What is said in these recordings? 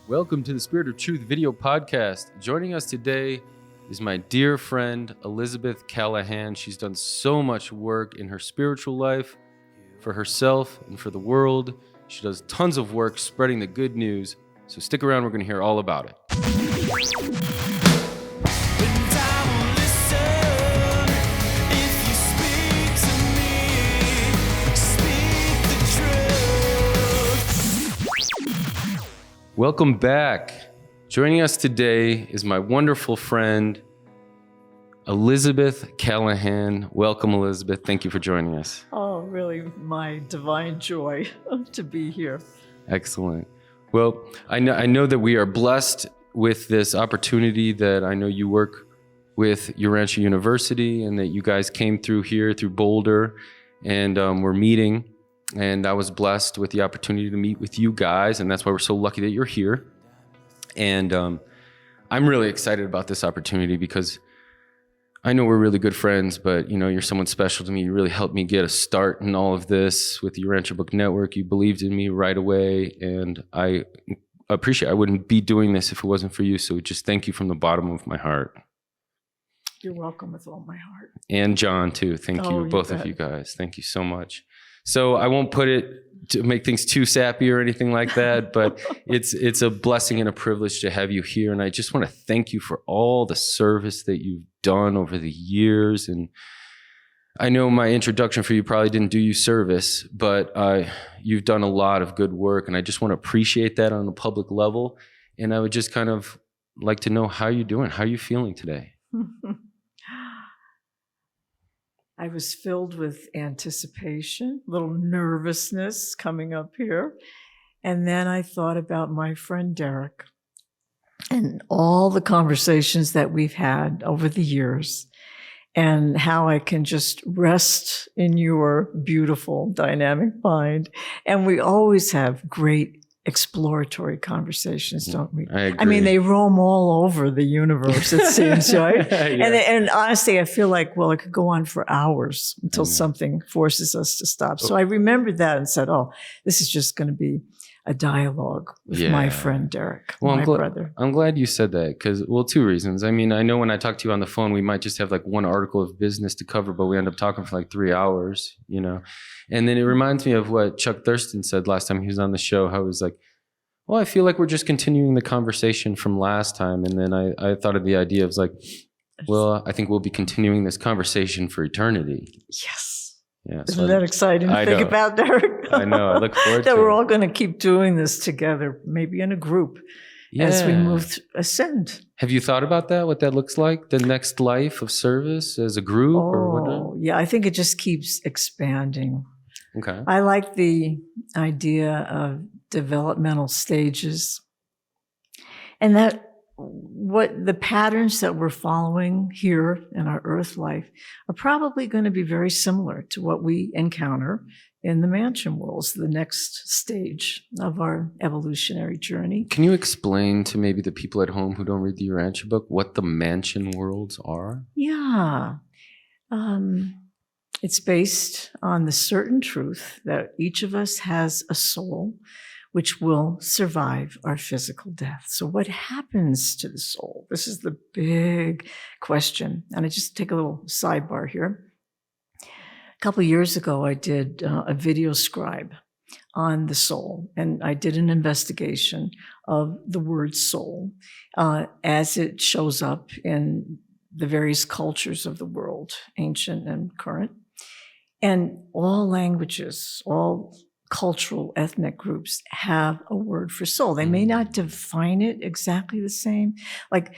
Welcome to the Spirit of Truth video podcast. Joining us today is my dear friend, Elisabeth Callahan. She's done so much work in her spiritual life, for herself and for the world. She does tons of work spreading the good news. So stick around, we're going to hear all about it. Welcome back. Joining us today is my wonderful friend, Elisabeth Callahan. Welcome, Elisabeth. Thank you for joining us. Oh, really, my divine joy to be here. Excellent. Well, I know that we are blessed with this opportunity that I know you work with Urantia University and that you guys came through here through Boulder and we're meeting. And I was blessed with the opportunity to meet with you guys, and that's why we're so lucky that you're here. And I'm really excited about this opportunity because I know we're really good friends, but you're someone special to me. You really helped me get a start in all of this with the Urantia Book Network. You believed in me right away, and I appreciate it. I wouldn't be doing this if it wasn't for you, so just thank you from the bottom of my heart. You're welcome with all my heart. And John, too. Thank you, both of you guys. Thank you so much. So I won't put it to make things too sappy or anything like that, but it's a blessing and a privilege to have you here. And I just want to thank you for all the service that you've done over the years. And I know my introduction for you probably didn't do you service, but you've done a lot of good work. And I just want to appreciate that on a public level. And I would just kind of like to know how you're doing. How are you feeling today? I was filled with anticipation, a little nervousness coming up here. And then I thought about my friend Derek and all the conversations that we've had over the years and how I can just rest in your beautiful, dynamic mind. And we always have great exploratory conversations, don't we? I agree. I mean, they roam all over the universe, it seems, right? Yeah. And honestly, I feel like, well, it could go on for hours until something forces us to stop. So I remembered that and said, oh, this is just going to be a dialogue with my friend Derek, my brother. I'm glad you said that because, well, two reasons. I mean, I know when I talk to you on the phone, we might just have like one article of business to cover, but we end up talking for like 3 hours, And then it reminds me of what Chuck Thurston said last time he was on the show, how he was like, well, I feel like we're just continuing the conversation from last time. And then I thought of the idea of like, well, I think we'll be continuing this conversation for eternity. Yes. Yeah, Isn't that exciting to think about, Derek? I know. I look forward to it. That we're all going to keep doing this together, maybe in a group, as we ascend. Have you thought about that, what that looks like, the next life of service as a group? Yeah, I think it just keeps expanding. Okay. I like the idea of developmental stages and that what the patterns that we're following here in our earth life are probably going to be very similar to what we encounter in the mansion worlds, the next stage of our evolutionary journey. Can you explain to maybe the people at home who don't read the Urantia book what the mansion worlds are? Yeah. It's based on the certain truth that each of us has a soul which will survive our physical death. So what happens to the soul? This is the big question. And I just take a little sidebar here. A couple of years ago, I did a video scribe on the soul, and I did an investigation of the word soul as it shows up in the various cultures of the world, ancient and current. And all languages, all cultural ethnic groups have a word for soul. They may not define it exactly the same. Like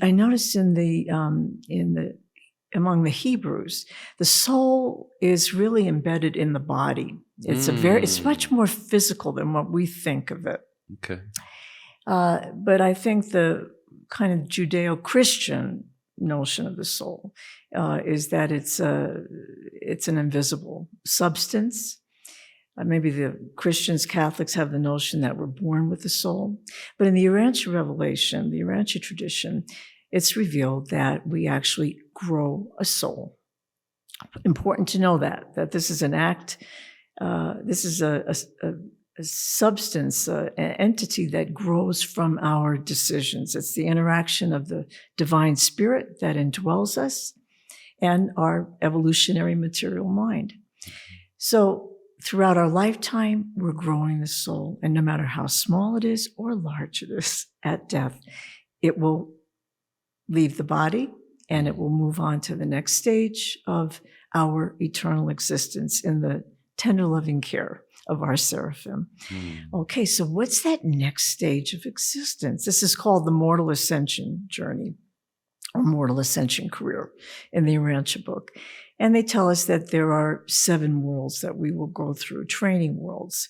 I noticed among the Hebrews, the soul is really embedded in the body. It's much more physical than what we think of it. Okay. But I think the kind of Judeo-Christian notion of the soul is that it's an invisible substance. Maybe the Christians, Catholics have the notion that we're born with the soul. But in the Urantia revelation, the Urantia tradition, it's revealed that we actually grow a soul. Important to know that this is an act, this is a substance, an entity that grows from our decisions. It's the interaction of the divine spirit that indwells us and our evolutionary material mind. So throughout our lifetime, we're growing the soul. And no matter how small it is or large it is, at death, it will leave the body and it will move on to the next stage of our eternal existence in the tender loving care of our seraphim. Okay, so what's that next stage of existence? This is called the mortal ascension journey or mortal ascension career in the Urantia Book. And they tell us that there are 7 worlds that we will go through, training worlds.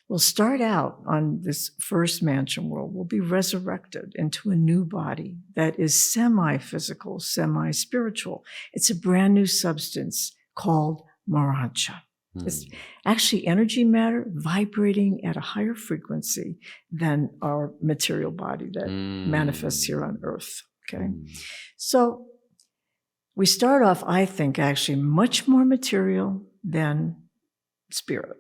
We'll start out on this first mansion world. We'll be resurrected into a new body that is semi-physical, semi-spiritual. It's a brand new substance called Urantia. It's actually energy matter vibrating at a higher frequency than our material body that manifests here on Earth. Okay. So we start off, I think, actually much more material than spirit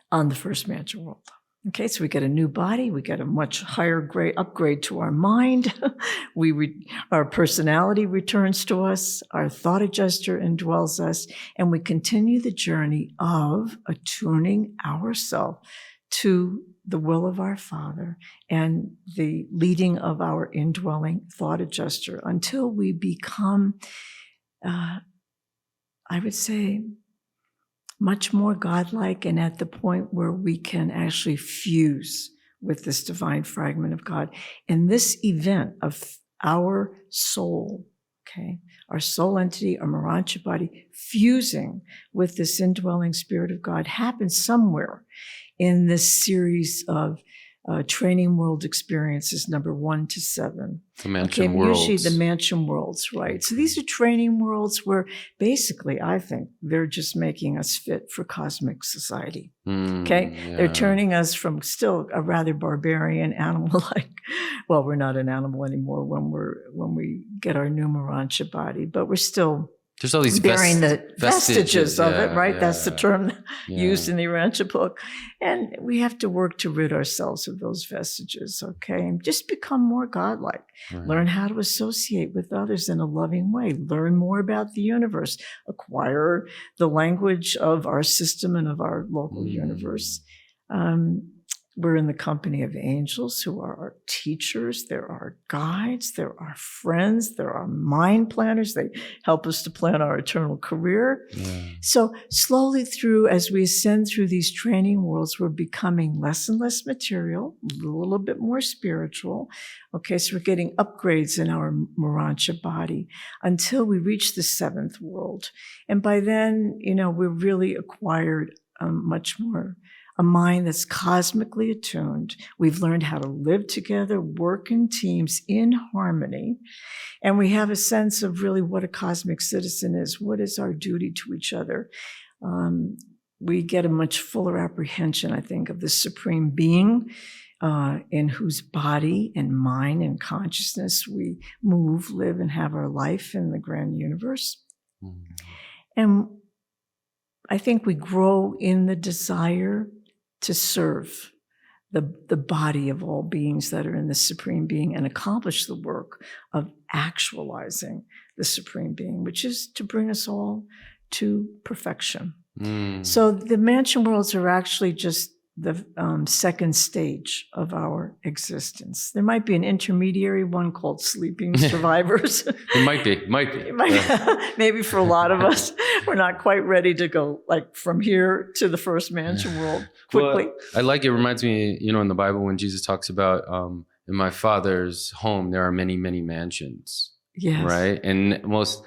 on the first mansion world. Okay, so we get a new body, we get a much higher grade upgrade to our mind. Our personality returns to us, our thought adjuster indwells us, and we continue the journey of attuning ourselves to the will of our Father and the leading of our indwelling thought adjuster until we become, I would say, much more godlike and at the point where we can actually fuse with this divine fragment of God. And this event of our soul, okay, our soul entity, our Urantia body, fusing with this indwelling spirit of God happens somewhere in this series of training world experiences, number 1 to 7. The mansion worlds. Usually the mansion worlds, right? So these are training worlds where basically, I think, they're just making us fit for cosmic society. Okay? Yeah. They're turning us from still a rather barbarian animal-like, well, we're not an animal anymore when we get our new Urantia body, but we're still there's all these bearing the vestiges of it, right? Yeah. That's the term used in the Urantia Book. And we have to work to rid ourselves of those vestiges, okay? And just become more godlike. Right. Learn how to associate with others in a loving way. Learn more about the universe. Acquire the language of our system and of our local universe. We're in the company of angels who are our teachers. They're our guides. They're our friends. They're our mind planners. They help us to plan our eternal career. Yeah. So slowly as we ascend through these training worlds, we're becoming less and less material, a little bit more spiritual. Okay, so we're getting upgrades in our Urantia body until we reach the 7th world. And by then, we've really acquired much more a mind that's cosmically attuned. We've learned how to live together, work in teams in harmony, and we have a sense of really what a cosmic citizen is. What is our duty to each other? We get a much fuller apprehension, I think, of the Supreme Being in whose body and mind and consciousness we move, live, and have our life in the grand universe. And I think we grow in the desire to serve the body of all beings that are in the Supreme Being and accomplish the work of actualizing the Supreme Being, which is to bring us all to perfection. So the mansion worlds are actually just the second stage of our existence. There might be an intermediary one called sleeping survivors. It might be. Maybe for a lot of us, we're not quite ready to go like from here to the first mansion world quickly. Well, I like it. Reminds me, in the Bible when Jesus talks about in my Father's home there are many, many mansions. Yes. Right? And most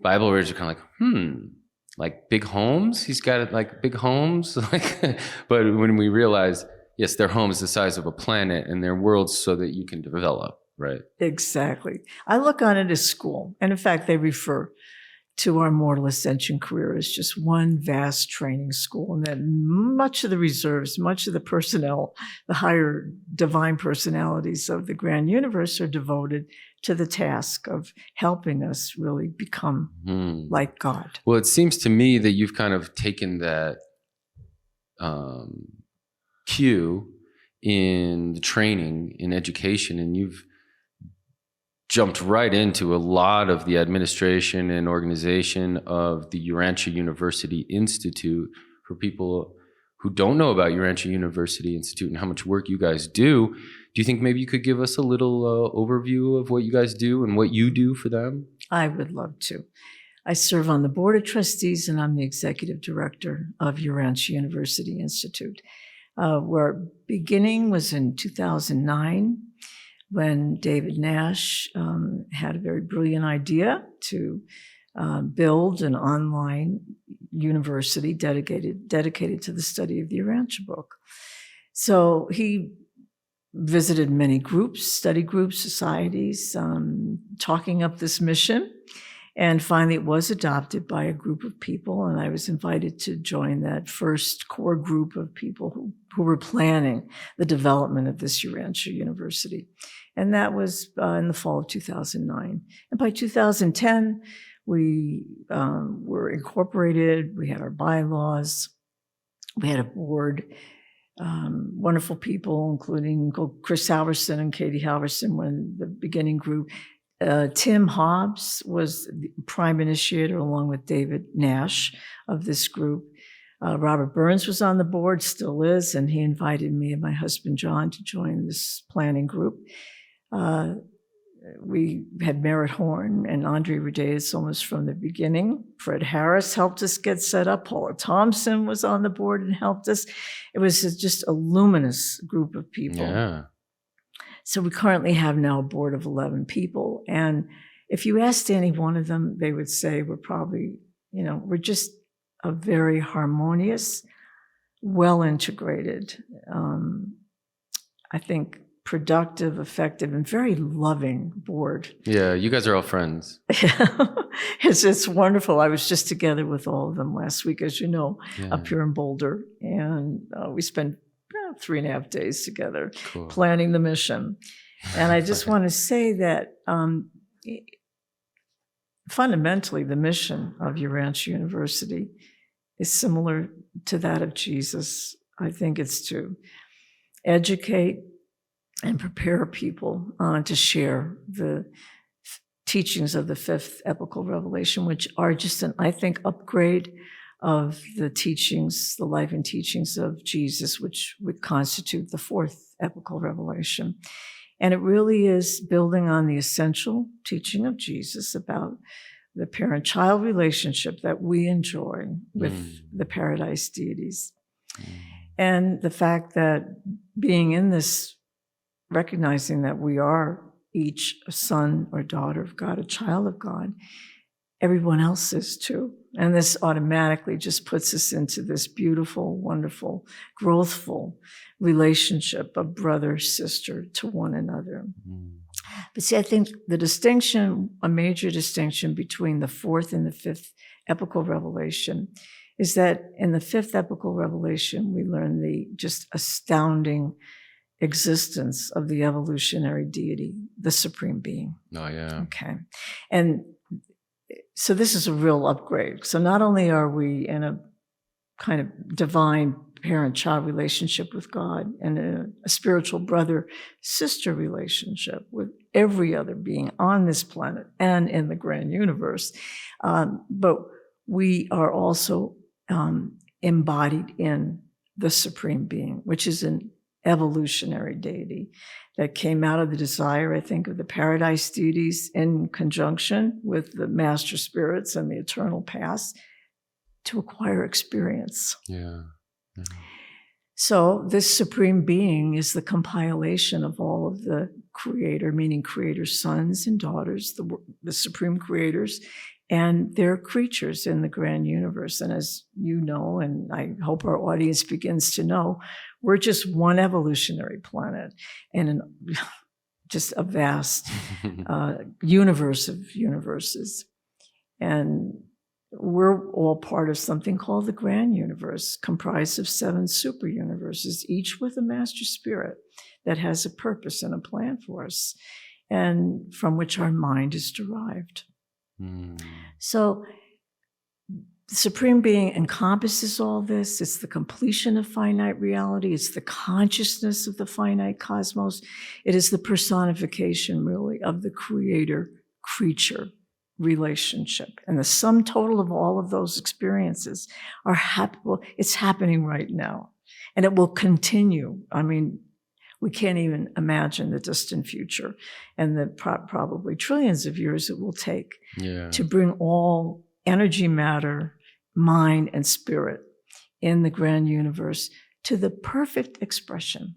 Bible readers are kind of like, like big homes? He's got like big homes? But when we realize, yes, their home is the size of a planet and they're worlds so that you can develop, right? Exactly. I look on it as school. And in fact, they refer to our mortal ascension career as just one vast training school. And that much of the reserves, much of the personnel, the higher divine personalities of the grand universe are devoted to the task of helping us really become like God. Well, it seems to me that you've kind of taken that queue in the training, in education, and you've jumped right into a lot of the administration and organization of the Urantia University Institute. For people who don't know about Urantia University Institute and how much work you guys do you think maybe you could give us a little overview of what you guys do and what you do for them? I would love to. I serve on the board of trustees, and I'm the executive director of Urantia University Institute. Where beginning was in 2009, when David Nash had a very brilliant idea to build an online university dedicated to the study of the Urantia Book. So he visited many groups, study groups, societies, talking up this mission. And finally, it was adopted by a group of people, and I was invited to join that first core group of people who were planning the development of this Urantia University. And that was in the fall of 2009. And by 2010, we were incorporated, we had our bylaws, we had a board, wonderful people, including Chris Halverson and Katie Halverson were in the beginning group. Tim Hobbs was the prime initiator, along with David Nash, of this group. Robert Burns was on the board, still is, and he invited me and my husband John to join this planning group. We had Merritt Horn and Andre Rudeus almost from the beginning. Fred Harris helped us get set up. Paula Thompson was on the board and helped us. It was just a luminous group of people. Yeah. So we currently have now a board of 11 people. And if you asked any one of them, they would say we're probably, we're just a very harmonious, well-integrated, I think, productive, effective, and very loving board. Yeah, you guys are all friends. It's wonderful. I was just together with all of them last week, as you know, up here in Boulder. And we spent 3.5 days together planning the mission. And I just want to say that fundamentally, the mission of Urantia University is similar to that of Jesus. I think it's to educate and prepare people to share the teachings of the fifth epical revelation, which are just an, I think, upgrade of the teachings, the life and teachings of Jesus, which would constitute the fourth epical revelation. And it really is building on the essential teaching of Jesus about the parent-child relationship that we enjoy with the paradise deities. And the fact that being in this, recognizing that we are each a son or daughter of God, a child of God, everyone else is too. And this automatically just puts us into this beautiful, wonderful, growthful relationship of brother, sister to one another. But see, I think the distinction, a major distinction between the fourth and the fifth epical revelation is that in the fifth epical revelation, we learn the just astounding existence of the evolutionary deity, the supreme being. Oh, yeah. Okay. And so this is a real upgrade. So not only are we in a kind of divine parent-child relationship with God and a spiritual brother-sister relationship with every other being on this planet and in the grand universe, but we are also embodied in the supreme being, which is an evolutionary deity that came out of the desire, I think, of the paradise deities in conjunction with the master spirits and the eternal past to acquire experience. Yeah. So this supreme being is the compilation of all of the creator, meaning creator's sons and daughters, the supreme creators, and their creatures in the grand universe. And as you know, and I hope our audience begins to know, we're just one evolutionary planet and just a vast universe of universes. And we're all part of something called the grand universe, comprised of 7 super universes, each with a master spirit that has a purpose and a plan for us, and from which our mind is derived. So The Supreme Being encompasses all this. It's the completion of finite reality. It's the consciousness of the finite cosmos. It is the personification, really, of the creator-creature relationship. And the sum total of all of those experiences are it's happening right now. And it will continue. I mean, we can't even imagine the distant future and the probably trillions of years it will take to bring all energy, matter, mind, and spirit in the grand universe to the perfect expression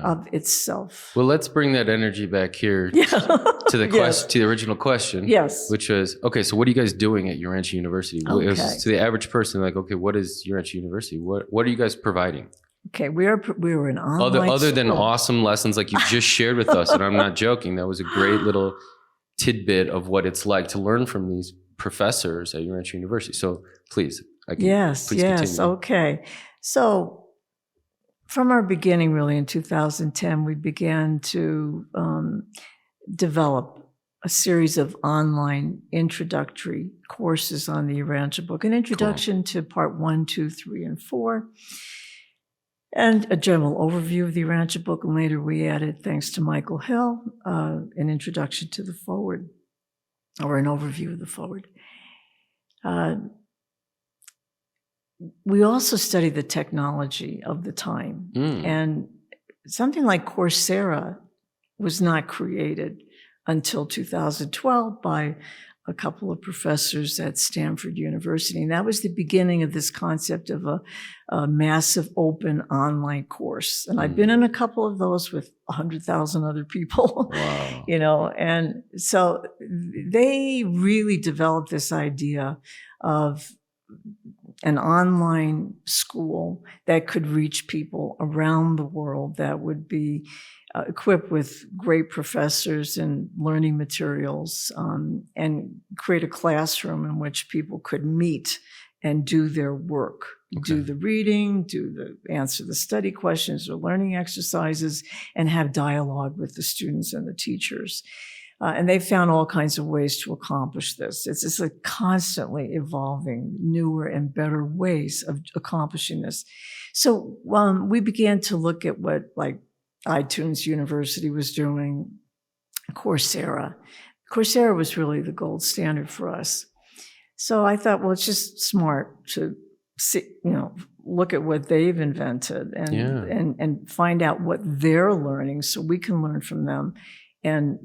of itself. Well, let's bring that energy back here to the question, to the original question. Yes. Which was, okay, so what are you guys doing at Urantia University? Okay. It was to the average person, like, okay, what is Urantia University? What are you guys providing? Okay, we were an online other than school. awesome lessons like you just shared with us, and I'm not joking. That was a great little tidbit of what it's like to learn from these professors at Urantia University. So please, please continue. Okay. So from our beginning, really in 2010, we began to develop a series of online introductory courses on the Urantia Book, an introduction to part 1, 2, 3, and 4. And a general overview of the Urantia Book, and later we added, thanks to Michael Hill, an introduction to the foreword, or an overview of the foreword. We also studied the technology of the time. And something like Coursera was not created until 2012 by a couple of professors at Stanford University. And that was the beginning of this concept of a massive open online course. And I've been in a couple of those with 100,000 other people, wow. You know, and so they really developed this idea of an online school that could reach people around the world, that would be equipped with great professors and learning materials, and create a classroom in which people could meet and do their work, do the reading, answer the study questions or learning exercises, and have dialogue with the students and the teachers. And they found all kinds of ways to accomplish this. It's just like constantly evolving newer and better ways of accomplishing this. So we began to look at what like iTunes University was doing, Coursera. Coursera was really the gold standard for us. So I thought, well, it's just smart to see, look at what they've invented and find out what they're learning so we can learn from them and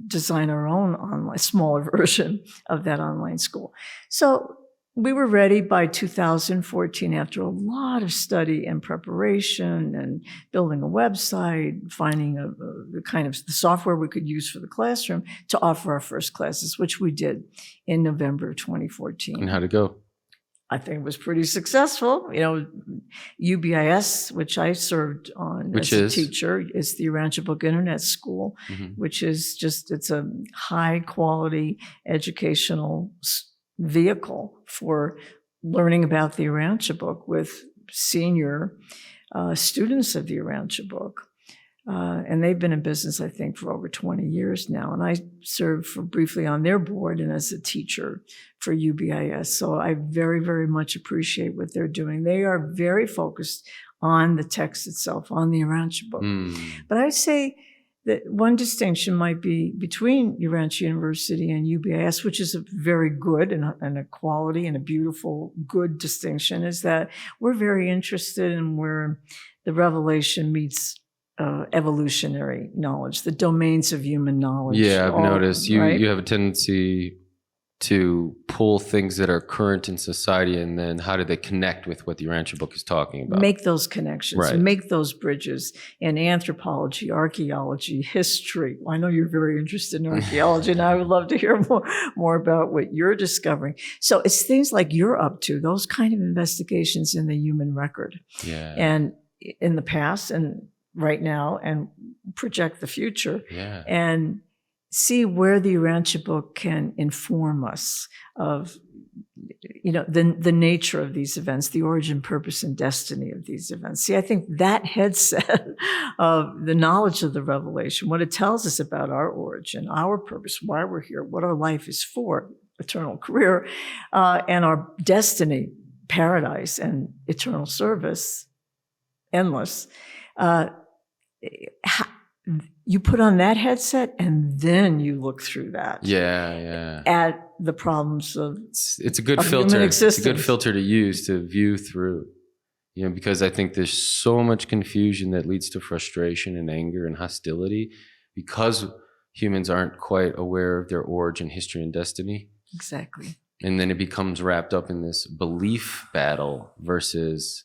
design our own online, smaller version of that online school. So we were ready by 2014 after a lot of study and preparation and building a website, finding the kind of the software we could use for the classroom to offer our first classes, which we did in November 2014. And how'd it go? I think it was pretty successful. UBIS, which I served on as a teacher, is the Urantia Book Internet School, which is it's a high quality educational vehicle for learning about the Urantia Book with senior students of the Urantia Book. And they've been in business, I think, for over 20 years now. And I served briefly on their board and as a teacher for UBIS. So I very, very much appreciate what they're doing. They are very focused on the text itself, on the Urantia Book. But I'd say that one distinction might be between Urantia University and UBIS, which is a very good and a quality and a beautiful, good distinction, is that we're very interested in where the revelation meets evolutionary knowledge, the domains of human knowledge. Yeah, I've noticed you have a tendency to pull things that are current in society, and then how do they connect with what the Urantia Book is talking about? Make those connections, make those bridges in anthropology, archaeology, history. I know you're very interested in archaeology, and I would love to hear more about what you're discovering. So it's things like you're up to, those kind of investigations in the human record. Yeah. And in the past and right now, and project the future, and see where the Urantia Book can inform us of, the nature of these events, the origin, purpose, and destiny of these events. See, I think that headset of the knowledge of the revelation, what it tells us about our origin, our purpose, why we're here, what our life is for, eternal career, and our destiny, paradise and eternal service, endless. You put on that headset and then you look through that. Yeah. At the problems of it's a good filter. It's a good filter to use to view through. Because I think there's so much confusion that leads to frustration and anger and hostility because humans aren't quite aware of their origin, history, and destiny. Exactly. And then it becomes wrapped up in this belief battle versus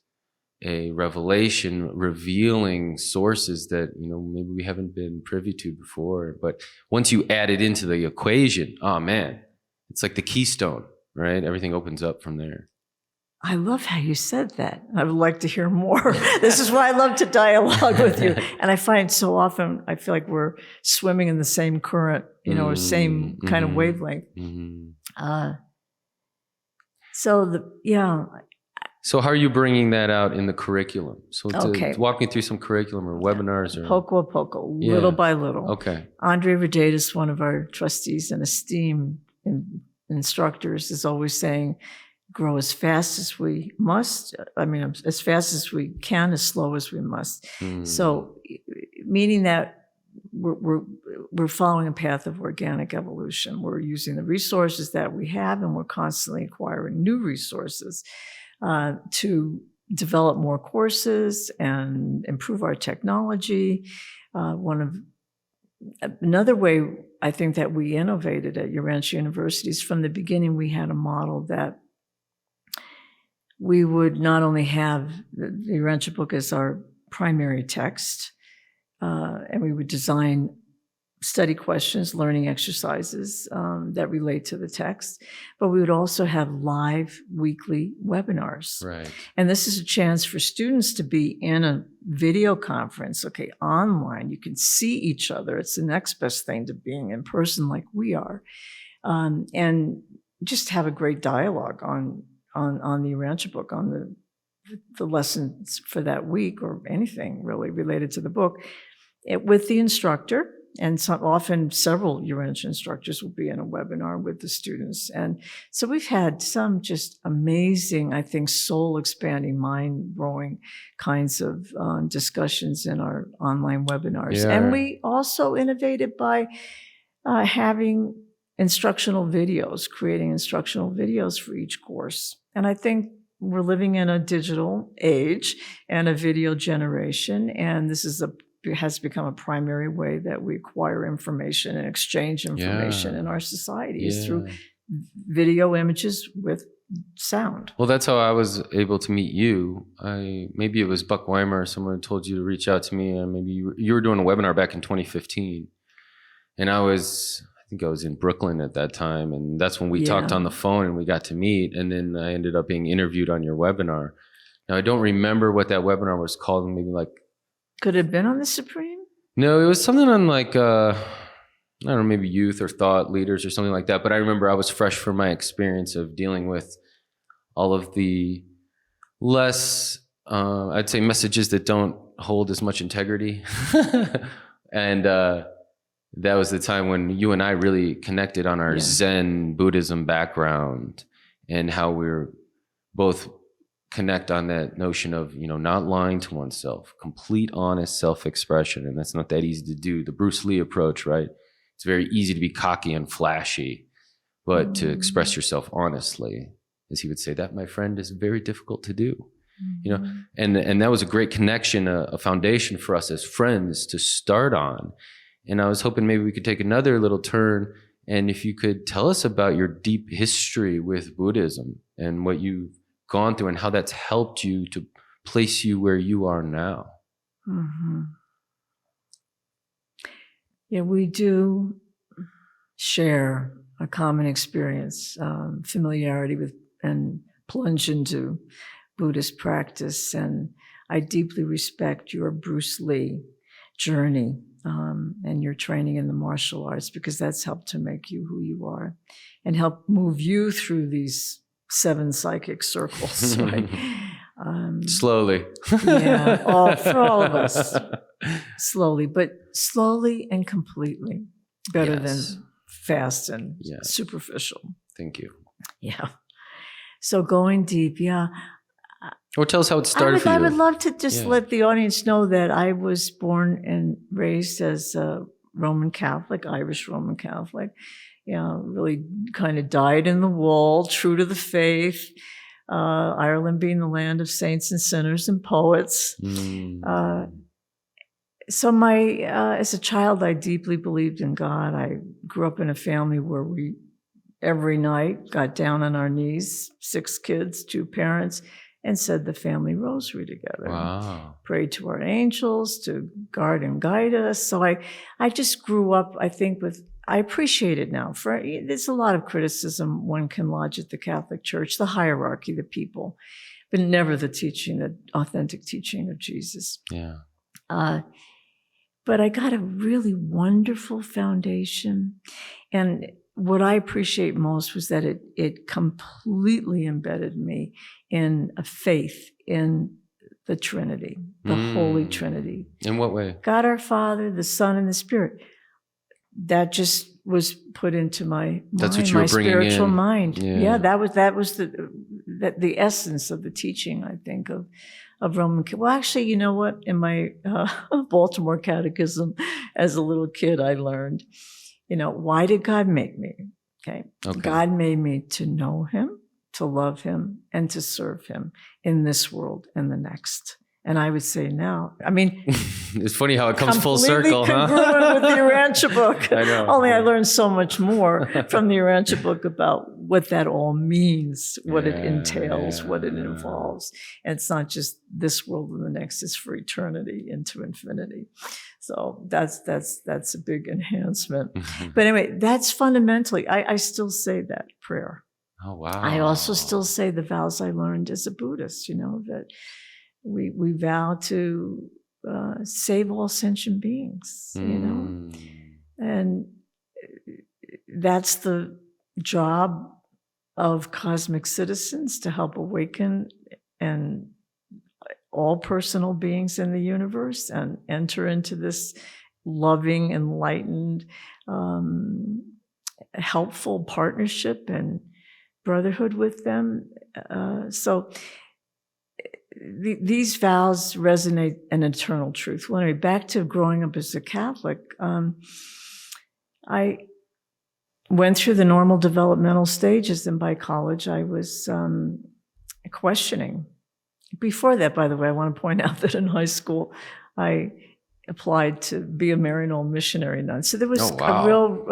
a revelation revealing sources that, maybe we haven't been privy to before. But once you add it into the equation, oh man, it's like the keystone, right? Everything opens up from there. I love how you said that. I would like to hear more. This is why I love to dialogue with you. And I find so often, I feel like we're swimming in the same current, or same kind of wavelength. So how are you bringing that out in the curriculum? So to walk me through some curriculum or webinars or poco a poco, little by little. Okay. Andre Rodatis, one of our trustees and esteemed instructors, is always saying, grow as fast as we must. As fast as we can, as slow as we must. So, meaning that we're following a path of organic evolution. We're using the resources that we have, and we're constantly acquiring new resources to develop more courses and improve our technology. Another way I think that we innovated at Urantia University is from the beginning we had a model that we would not only have the Urantia Book as our primary text, and we would design study questions, learning exercises that relate to the text, but we would also have live weekly webinars. Right. And this is a chance for students to be in a video conference, online. You can see each other. It's the next best thing to being in person like we are. And just have a great dialogue on the Urantia Book, on the lessons for that week, or anything really related to the book, with the instructor. And often several Urantia instructors will be in a webinar with the students. And so we've had some just amazing, I think, soul-expanding, mind-blowing kinds of discussions in our online webinars. Yeah. And we also innovated by having instructional videos, creating instructional videos for each course. And I think we're living in a digital age and a video generation, and this has become a primary way that we acquire information and exchange information in our society is through video images with sound. Well, that's how I was able to meet you. Maybe it was Buck Weimer or someone told you to reach out to me, and maybe you were doing a webinar back in 2015. And I think I was in Brooklyn at that time, and that's when we talked on the phone and we got to meet, and then I ended up being interviewed on your webinar. Now, I don't remember what that webinar was called, maybe like... Could it have been on the Supreme? No, it was something on I don't know, maybe youth or thought leaders or something like that. But I remember I was fresh from my experience of dealing with all of the less, I'd say, messages that don't hold as much integrity. And that was the time when you and I really connected on our Zen Buddhism background and how we're both connect on that notion of, not lying to oneself, complete honest self-expression. And that's not that easy to do. The Bruce Lee approach, right? It's very easy to be cocky and flashy, but to express yourself honestly, as he would say, that, my friend, is very difficult to do. And that was a great connection, a foundation for us as friends to start on. And I was hoping maybe we could take another little turn, and if you could tell us about your deep history with Buddhism and what you've gone through and how that's helped you to place you where you are now. Yeah, we do share a common experience, familiarity with and plunge into Buddhist practice. And I deeply respect your Bruce Lee journey and your training in the martial arts, because that's helped to make you who you are and help move you through these 7 psychic circles, right? Slowly. For all of us. Slowly, but slowly and completely. Better than fast and superficial. Thank you. Yeah. So going deep, yeah. Or tell us how it started for you. I would love to just let the audience know that I was born and raised as a Roman Catholic, Irish Roman Catholic. Really kind of dyed in the wool, true to the faith. Ireland being the land of saints and sinners and poets. So as a child, I deeply believed in God. I grew up in a family where we every night got down on our knees, 6 kids, 2 parents, and said the family rosary together. Wow. Prayed to our angels to guard and guide us. So I just grew up, I think, I appreciate it now. There's a lot of criticism one can lodge at the Catholic Church, the hierarchy, the people, but never the authentic teaching of Jesus. Yeah. But I got a really wonderful foundation. And what I appreciate most was that it completely embedded me in a faith in the Trinity, the Holy Trinity. In what way? God our Father, the Son, and the Spirit. That just was put into my That's mind, what you were my bringing spiritual in. mind. Yeah, that was the essence of the teaching, I think, of Roman. Well, actually, you know what? In my Baltimore Catechism, as a little kid, I learned, why did God make me? Okay. God made me to know Him, to love Him, and to serve Him in this world and the next. And I would say now, it's funny how it comes full circle, huh? Congruent with the Urantia Book. I know. Only I learned so much more from the Urantia Book about what that all means, what it entails, what it involves. And it's not just this world and the next; it's for eternity into infinity. So that's a big enhancement. But anyway, that's fundamentally. I still say that prayer. Oh wow! I also still say the vows I learned as a Buddhist. That. We vow to save all sentient beings, and that's the job of cosmic citizens, to help awaken and all personal beings in the universe and enter into this loving, enlightened, helpful partnership and brotherhood with them. So these vows resonate an eternal truth. Well, anyway, back to growing up as a Catholic, I went through the normal developmental stages, and by college I was questioning. Before that, by the way, I want to point out that in high school I applied to be a Maryknoll missionary nun. So there was a real...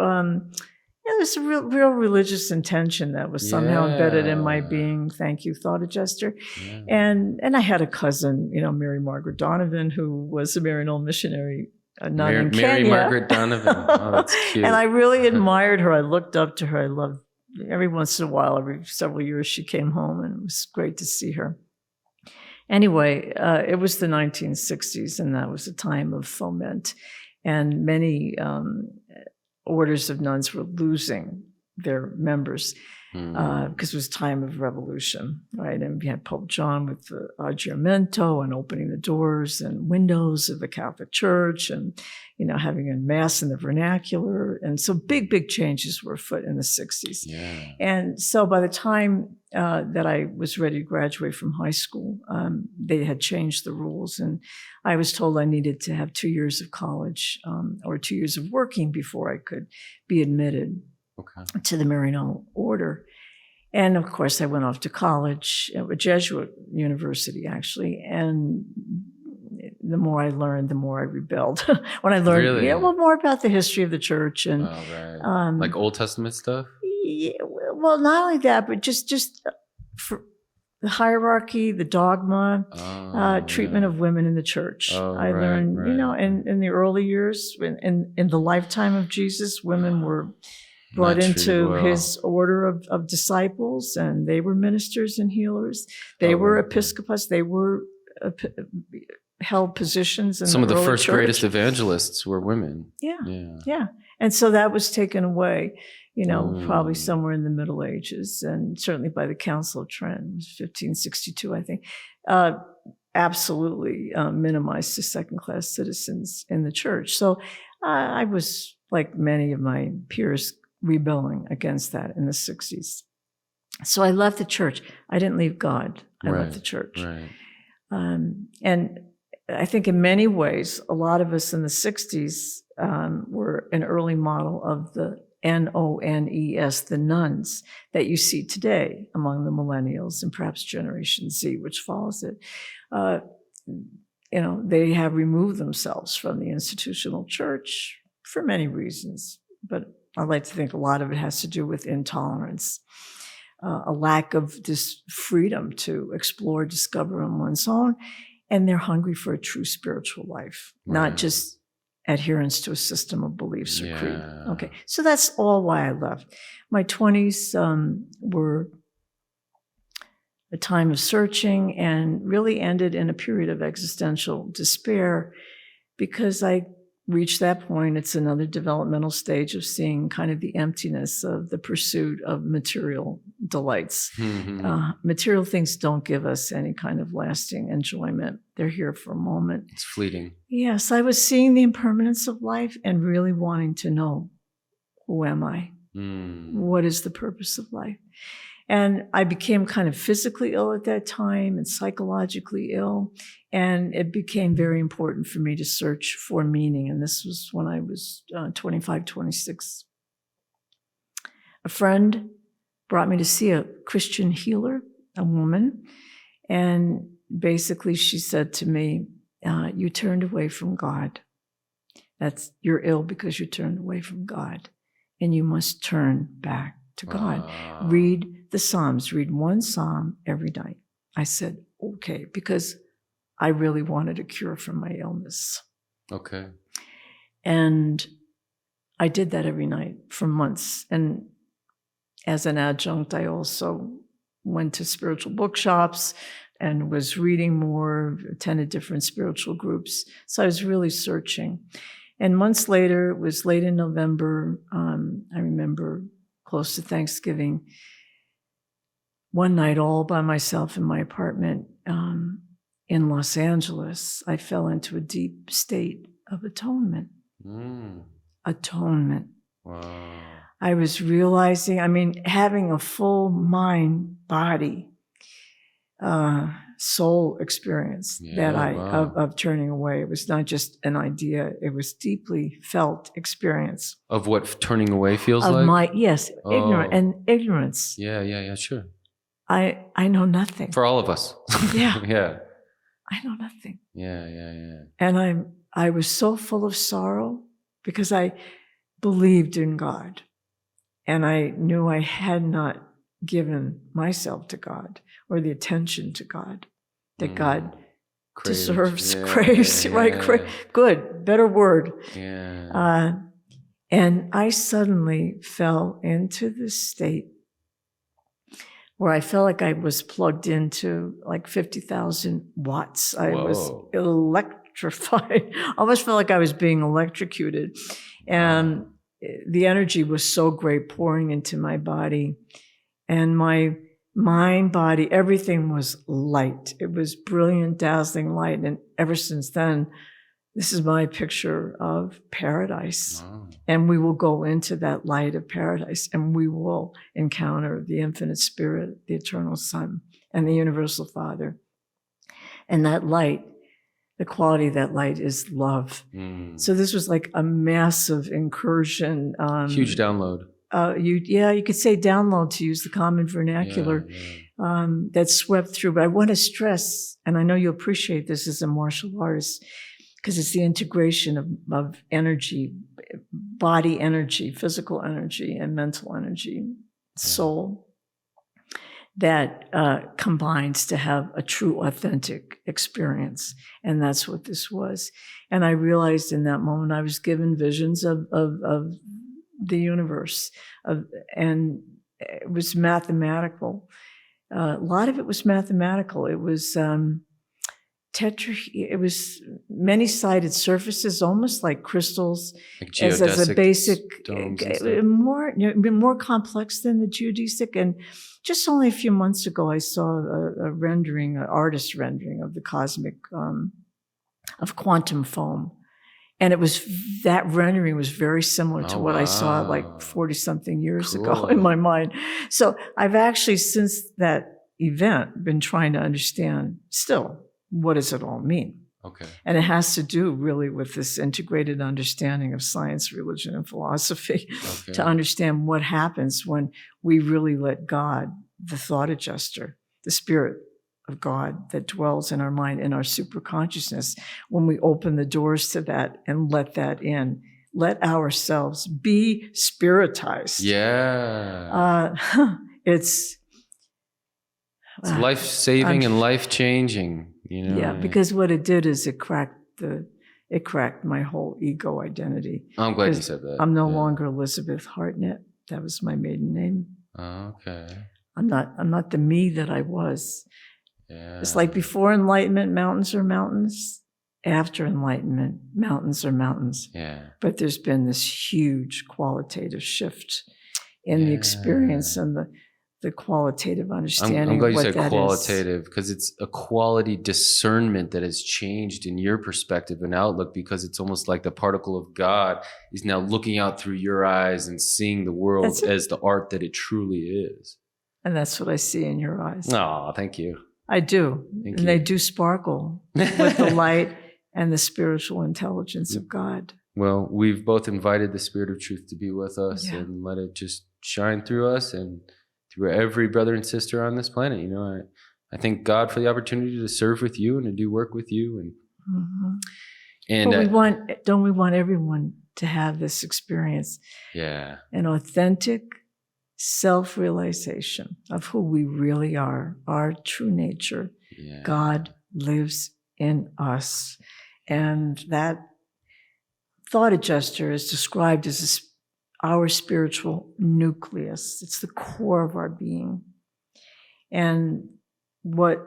there's a real religious intention that was somehow embedded in my being. Thank you, thought adjuster. Yeah. And I had a cousin, Mary Margaret Donovan, who was a Maryknoll missionary nun in Kenya. Mary Margaret Donovan. Oh, that's cute. And I really admired her. I looked up to her. I loved every once in a while, every several years, she came home, and it was great to see her. Anyway, it was the 1960s, and that was a time of foment, and many orders of nuns were losing their members because it was time of revolution, right? And we had Pope John with the Aggiornamento and opening the doors and windows of the Catholic Church, and having a mass in the vernacular, and so big changes were afoot in the 60s. Yeah. And so by the time that I was ready to graduate from high school, they had changed the rules, and I was told I needed to have 2 years of college or 2 years of working before I could be admitted to the Maryknoll order. And of course, I went off to college at a Jesuit university, actually, and the more I learned, the more I rebelled. When I learned more about the history of the church and like Old Testament stuff. Yeah, well, not only that, but just for the hierarchy, the dogma, treatment of women in the church. I learned, in the early years, in the lifetime of Jesus, women were brought into his order of disciples, and they were ministers and healers. They were episcopos. They were held positions in some of the first church. Greatest evangelists were women. Yeah. And so that was taken away, probably somewhere in the Middle Ages, and certainly by the Council of Trent, 1562, I think, absolutely minimized to second-class citizens in the church. So I was, like many of my peers, rebelling against that in the 60s. So I left the church. I didn't leave God. I left the church. Right. And I think in many ways, a lot of us in the 60s were an early model of the NONES, the nuns that you see today among the millennials and perhaps Generation Z, which follows it. They have removed themselves from the institutional church for many reasons, but I like to think a lot of it has to do with intolerance, a lack of this freedom to explore, discover on one's own, and they're hungry for a true spiritual life, not just adherence to a system of beliefs or creed. Okay, so that's all why I left. My 20s were a time of searching and really ended in a period of existential despair because I reached that point. It's another developmental stage of seeing kind of the emptiness of the pursuit of material delights. Mm-hmm. Material things don't give us any kind of lasting enjoyment. They're here for a moment. It's fleeting. Yes, I was seeing the impermanence of life and really wanting to know, who am I? What is the purpose of life? And I became kind of physically ill at that time and psychologically ill. And it became very important for me to search for meaning. And this was when I was 25, 26. A friend brought me to see a Christian healer, a woman. And basically she said to me, you turned away from God. You're ill because you turned away from God. And you must turn back to God. Read the Psalms. Read one Psalm every night. I said, okay, because I really wanted a cure from my illness. Okay. And I did that every night for months. And as an adjunct, I also went to spiritual bookshops and was reading more, attended different spiritual groups. So I was really searching. And months later, it was late in November, I remember close to Thanksgiving, one night all by myself in my apartment in Los Angeles, I fell into a deep state of atonement. Atonement. Wow. I was realizing, having a full mind, body, soul experience of turning away. It was not just an idea. It was deeply felt experience. Of what turning away feels like? Ignorance. Yeah, sure. I know nothing. For all of us. Yeah. Yeah. I know nothing. Yeah. And I was so full of sorrow because I believed in God. And I knew I had not given myself to God or the attention to God that God deserves, craves, good, better word. Yeah. And I suddenly fell into this state where I felt like I was plugged into like 50,000 watts. I was electrified. I almost felt like I was being electrocuted. And the energy was so great pouring into my body. And my mind, body, everything was light. It was brilliant, dazzling light. And ever since then, this is my picture of paradise. Wow. And we will go into that light of paradise and we will encounter the infinite spirit, the eternal Son, and the universal Father. And that light, the quality of that light is love. So this was like a massive incursion. Huge download. You could say download to use the common vernacular. That swept through. But I want to stress, and I know you appreciate this as a martial artist, because it's the integration of energy, body energy, physical energy, and mental energy, soul, that combines to have a true, authentic experience. And that's what this was. And I realized in that moment I was given visions of the universe, and it was mathematical. A lot of it was mathematical. It was it was many-sided surfaces, almost like crystals, like as a basic, more complex than the geodesic. And just only a few months ago, I saw a rendering, an artist rendering of the cosmic, of quantum foam. And that rendering was very similar to what I saw wow. like 40 something years Cool. ago in my mind. So I've actually, since that event, been trying to understand still, what does it all mean? Okay. And it has to do really with this integrated understanding of science, religion, and philosophy Okay. to understand what happens when we really let God, the thought adjuster, the spirit of God that dwells in our mind, in our superconsciousness, when we open the doors to that and let that in, let ourselves be spiritized. Yeah. It's life-saving and life-changing, you know. Yeah, because what it did is it cracked my whole ego identity. I'm glad you said that. I'm no longer Elisabeth Hartnett. That was my maiden name. Okay. I'm not the me that I was. Yeah. It's like before enlightenment, mountains are mountains. After enlightenment, mountains are mountains. Yeah. But there's been this huge qualitative shift in the experience and the qualitative understanding. I'm glad of what you said that qualitative, because it's a quality discernment that has changed in your perspective and outlook, because it's almost like the particle of God is now looking out through your eyes and seeing the world as the art that it truly is. And that's what I see in your eyes. Oh, thank you. I do. Thank and you. They do sparkle with the light and the spiritual intelligence of God. Well, we've both invited the Spirit of Truth to be with us and let it just shine through us and through every brother and sister on this planet. You know, I thank God for the opportunity to serve with you and to do work with you. And but don't we want everyone to have this experience? Yeah. An authentic self-realization of who we really are, our true nature. Yeah. God lives in us. And that thought adjuster is described as our spiritual nucleus. It's the core of our being. And what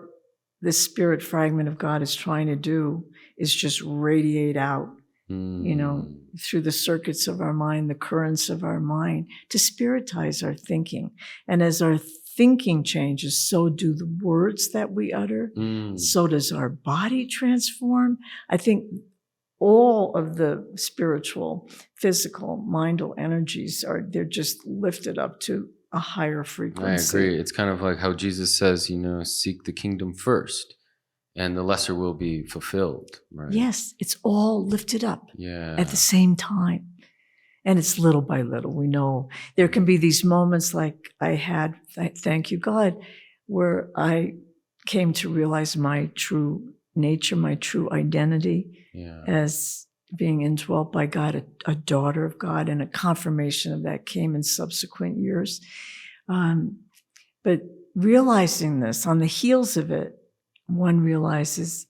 this spirit fragment of God is trying to do is just radiate out, you know, through the circuits of our mind, the currents of our mind, to spiritize our thinking. And as our thinking changes, so do the words that we utter. So does our body transform. I think all of the spiritual, physical, mindal energies they're just lifted up to a higher frequency. I agree. It's kind of like how Jesus says, you know, seek the kingdom first and the lesser will be fulfilled. Right? Yes, it's all lifted up at the same time. And it's little by little. We know there can be these moments like I had, thank you, God, where I came to realize my true nature, my true identity as being indwelt by God, a daughter of God, and a confirmation of that came in subsequent years. But realizing this, on the heels of it, one realizes,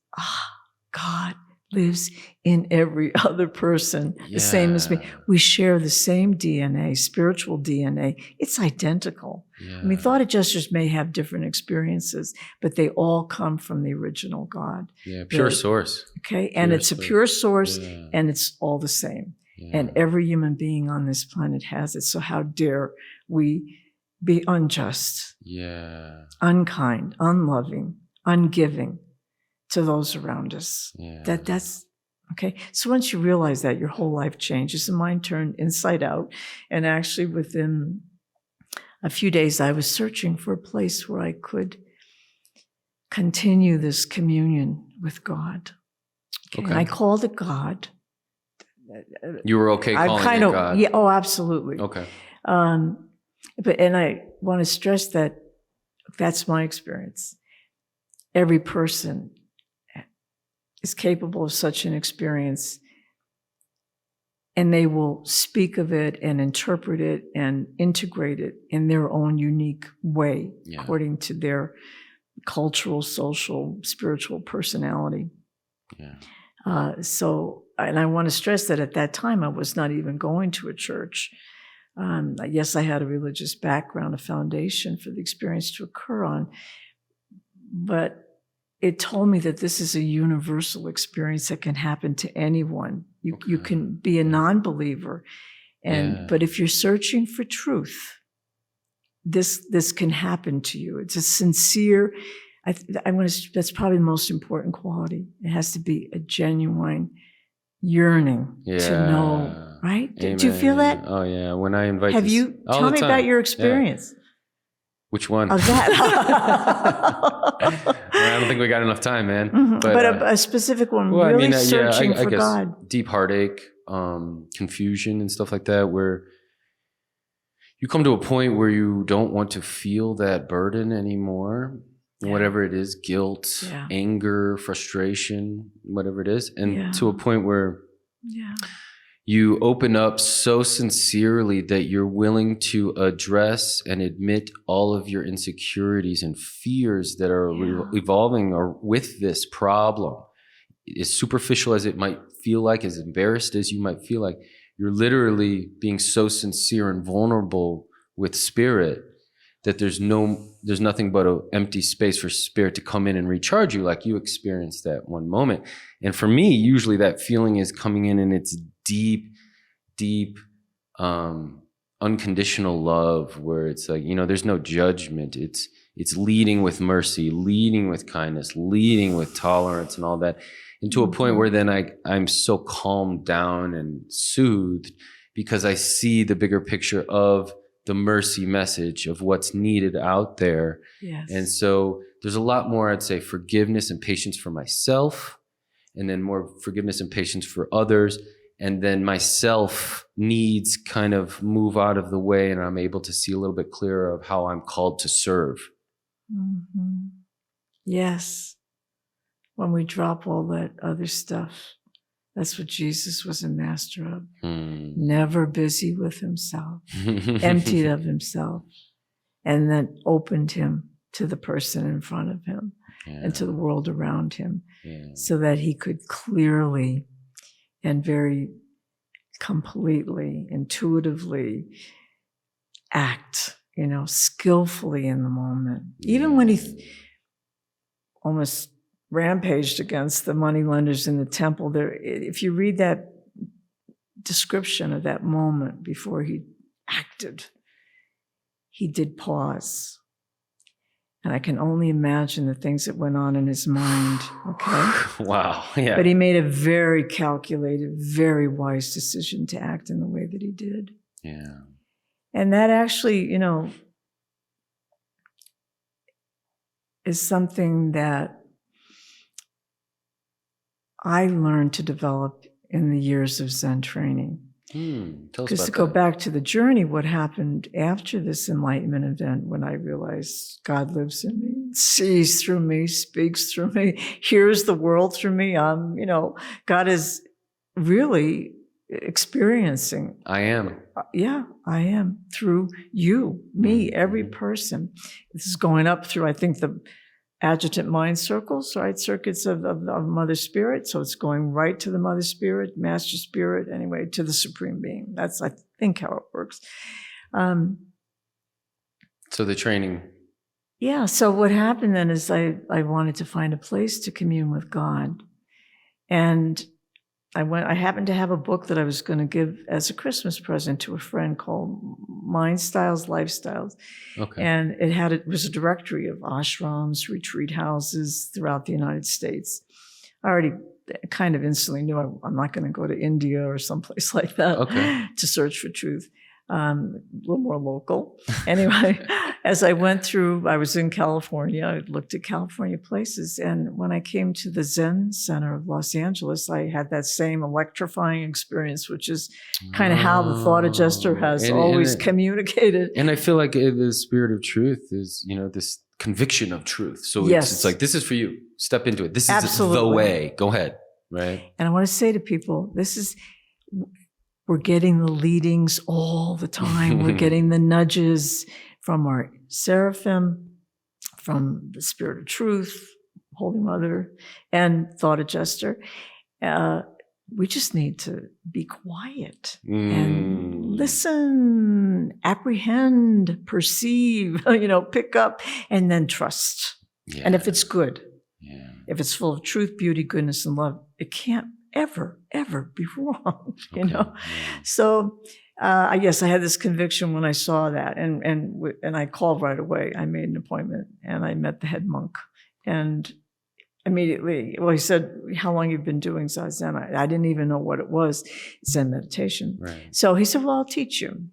God lives in every other person, the same as me. We share the same DNA, spiritual DNA. It's identical. I mean, thought adjusters may have different experiences, but they all come from the original God. Yeah, pure source. Okay, and it's a pure source, and it's all the same. And every human being on this planet has it. So how dare we be unjust, unkind, unloving, ungiving to those around us. That's okay. So once you realize that, your whole life changes. The mind turned inside out. And actually within a few days, I was searching for a place where I could continue this communion with God. Okay. And I called it God. You were okay calling it God? Yeah, oh, absolutely. Okay. And I want to stress that that's my experience. Every person is capable of such an experience, and they will speak of it and interpret it and integrate it in their own unique way, according to their cultural, social, spiritual personality. And I want to stress that at that time, I was not even going to a church. Yes, I had a religious background, a foundation for the experience to occur on, but it told me that this is a universal experience that can happen to anyone. You can be a non-believer, but if you're searching for truth, this can happen to you. It's a sincere. That's probably the most important quality. It has to be a genuine yearning Yeah. to know, right? Amen. Do you feel that? Oh yeah. When I invite Have this, you, all tell the me time. about your Yeah. experience. Which one? Of that. I don't think we got enough time, man. Mm-hmm. But, a specific one, really searching for I guess God. deep heartache, confusion and stuff like that, where you come to a point where you don't want to feel that burden anymore, whatever it is, guilt, anger, frustration, whatever it is. And to a point where you open up so sincerely that you're willing to address and admit all of your insecurities and fears that are evolving or with this problem. As superficial as it might feel like, as embarrassed as you might feel like, you're literally being so sincere and vulnerable with spirit that there's nothing but an empty space for spirit to come in and recharge you, like you experienced that one moment. And for me, usually that feeling is coming in and it's deep, unconditional love, where it's like, there's no judgment. It's leading with mercy, leading with kindness, leading with tolerance and all that. And to a point where then I'm so calmed down and soothed because I see the bigger picture of the mercy message of what's needed out there. Yes. And so there's a lot more, I'd say, forgiveness and patience for myself, and then more forgiveness and patience for others. And then myself needs kind of move out of the way, and I'm able to see a little bit clearer of how I'm called to serve. Mm-hmm. Yes. When we drop all that other stuff, that's what Jesus was a master of. Never busy with himself, emptied of himself, and then opened him to the person in front of him and to the world around him, so that he could clearly and very completely, intuitively act, skillfully in the moment. Even when he almost rampaged against the moneylenders in the temple, there, if you read that description of that moment before he acted, he did pause. And I can only imagine the things that went on in his mind, okay? Wow, yeah. But he made a very calculated, very wise decision to act in the way that he did. Yeah. And that actually, is something that I learned to develop in the years of Zen training. Tell us about Because to go back to the journey, what happened after this enlightenment event, when I realized God lives in me, sees through me, speaks through me, hears the world through me. God is really experiencing. I am. I am, through you, me, every person. This is going up through, I think, the adjutant mind circles, right? Circuits of Mother Spirit. So it's going right to the Mother Spirit, Master Spirit, anyway, to the Supreme Being. That's, I think, how it works. So the training. Yeah. So what happened then is I wanted to find a place to commune with God. And I happened to have a book that I was going to give as a Christmas present to a friend called Mind Styles, Lifestyles. Okay. And it was a directory of ashrams, retreat houses throughout the United States. I already kind of instantly knew I'm not going to go to India or someplace like that to search for truth. A little more local. Anyway, as I went through, I was in California. I looked at California places. And when I came to the Zen Center of Los Angeles, I had that same electrifying experience, which is kind of how the thought adjuster has always communicated. And I feel like the spirit of truth is, this conviction of truth. So it's like, this is for you. Step into it. This is the way. Go ahead. Right. And I want to say to people, we're getting the leadings all the time. We're getting the nudges from our seraphim, from the Spirit of Truth, Holy Mother, and Thought Adjuster. We just need to be quiet and listen, apprehend, perceive, pick up, and then trust. Yeah. And if it's good, if it's full of truth, beauty, goodness, and love, it can't ever be wrong, So, yes, I had this conviction when I saw that, and I called right away. I made an appointment, and I met the head monk, and immediately, well, he said, how long you've been doing Zazen? I didn't even know what it was, Zen meditation. Right. So he said, well, I'll teach you.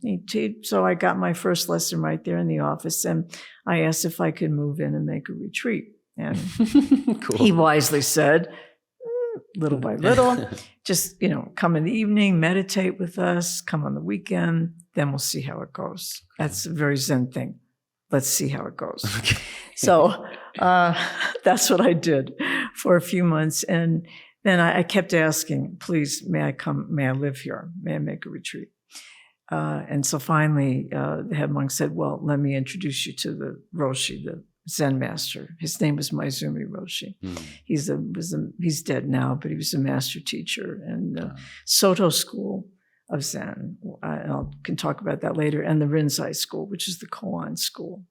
So I got my first lesson right there in the office, and I asked if I could move in and make a retreat. And Cool. he wisely said, little by little, just, come in the evening, meditate with us, come on the weekend, then we'll see how it goes. That's a very Zen thing. Let's see how it goes. Okay. So that's what I did for a few months. And then I kept asking, please, may I come, may I live here? May I make a retreat? And so finally, the head monk said, well, let me introduce you to the Roshi, the Zen master. His name was Maizumi Roshi. He's dead now, but he was a master teacher in the Soto school of Zen. I can talk about that later. And the Rinzai school, which is the koan school.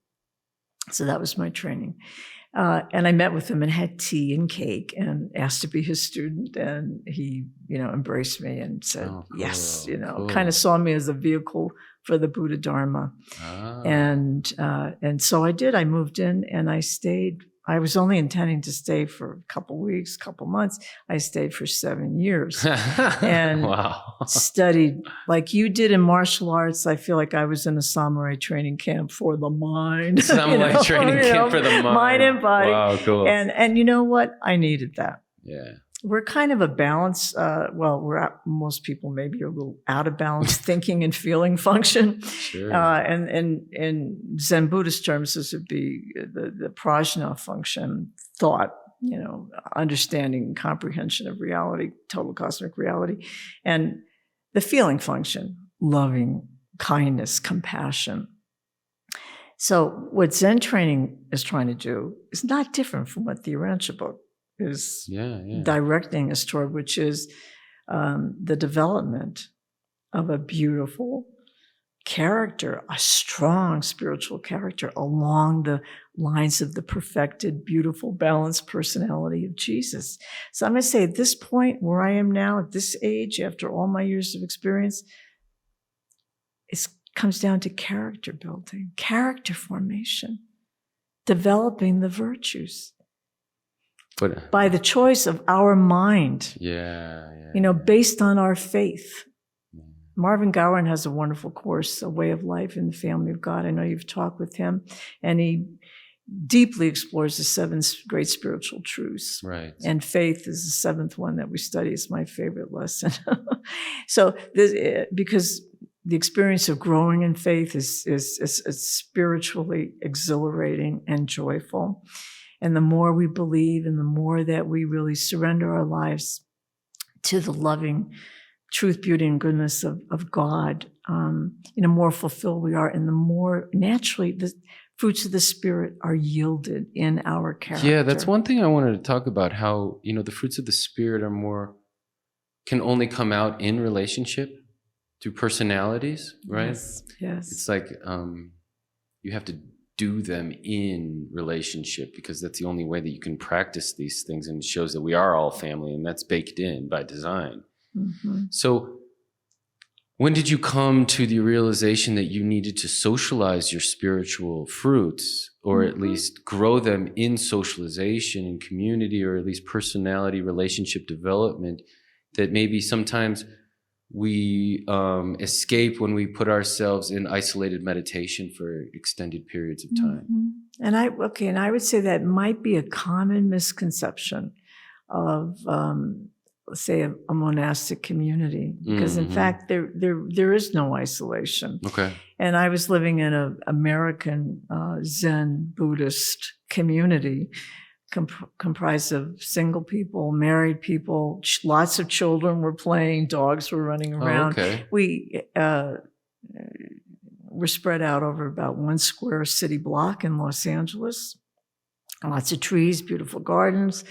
So that was my training. And I met with him and had tea and cake and asked to be his student. And he, embraced me and said, yes, cool. Kind of saw me as a vehicle for the Buddha Dharma. And so I did. I moved in and I stayed. I was only intending to stay for a couple weeks, couple months. I stayed for 7 years and studied like you did in martial arts. I feel like I was in a samurai training camp for the mind. Samurai training camp for the mind. Mind and body. Wow, cool. And you know what? I needed that. Yeah. We're kind of a balance. Most people maybe are a little out of balance thinking and feeling function. Sure. And in Zen Buddhist terms, this would be the prajna function, thought, understanding, comprehension of reality, total cosmic reality, and the feeling function, loving, kindness, compassion. So what Zen training is trying to do is not different from what the Urantia Book is directing us toward, which is the development of a beautiful character, a strong spiritual character along the lines of the perfected, beautiful, balanced personality of Jesus. So I'm going to say at this point where I am now, at this age, after all my years of experience, it comes down to character building, character formation, developing the virtues. But by the choice of our mind, based on our faith. Marvin Gowan has a wonderful course, A Way of Life in the Family of God. I know you've talked with him, and he deeply explores the 7 great spiritual truths. Right. And faith is the 7th one that we study. It's my favorite lesson. So, because the experience of growing in faith is spiritually exhilarating and joyful. And the more we believe and the more that we really surrender our lives to the loving truth, beauty, and goodness of God, the more fulfilled we are and the more naturally the fruits of the Spirit are yielded in our character. Yeah, that's one thing I wanted to talk about, how, the fruits of the Spirit can only come out in relationship through personalities, right? Yes. It's like you have to do them in relationship because that's the only way that you can practice these things, and it shows that we are all family, and that's baked in by design. Mm-hmm. So when did you come to the realization that you needed to socialize your spiritual fruits, or at least grow them in socialization and community, or at least personality relationship development, that maybe sometimes we escape when we put ourselves in isolated meditation for extended periods of time? Mm-hmm. And I would say that might be a common misconception of, let's say, a monastic community, because in fact there is no isolation. Okay. And I was living in an American Zen Buddhist community comprised of single people, married people, lots of children were playing, dogs were running around. Oh, okay. We were spread out over about 1 square city block in Los Angeles. Lots of trees, beautiful gardens.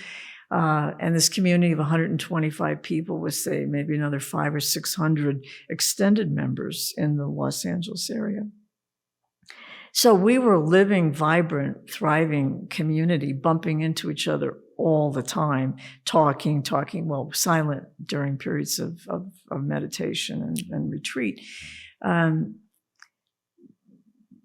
And this community of 125 people with, say, maybe another 500 or 600 extended members in the Los Angeles area. So we were a living, vibrant, thriving community, bumping into each other all the time, talking, silent during periods of meditation and retreat.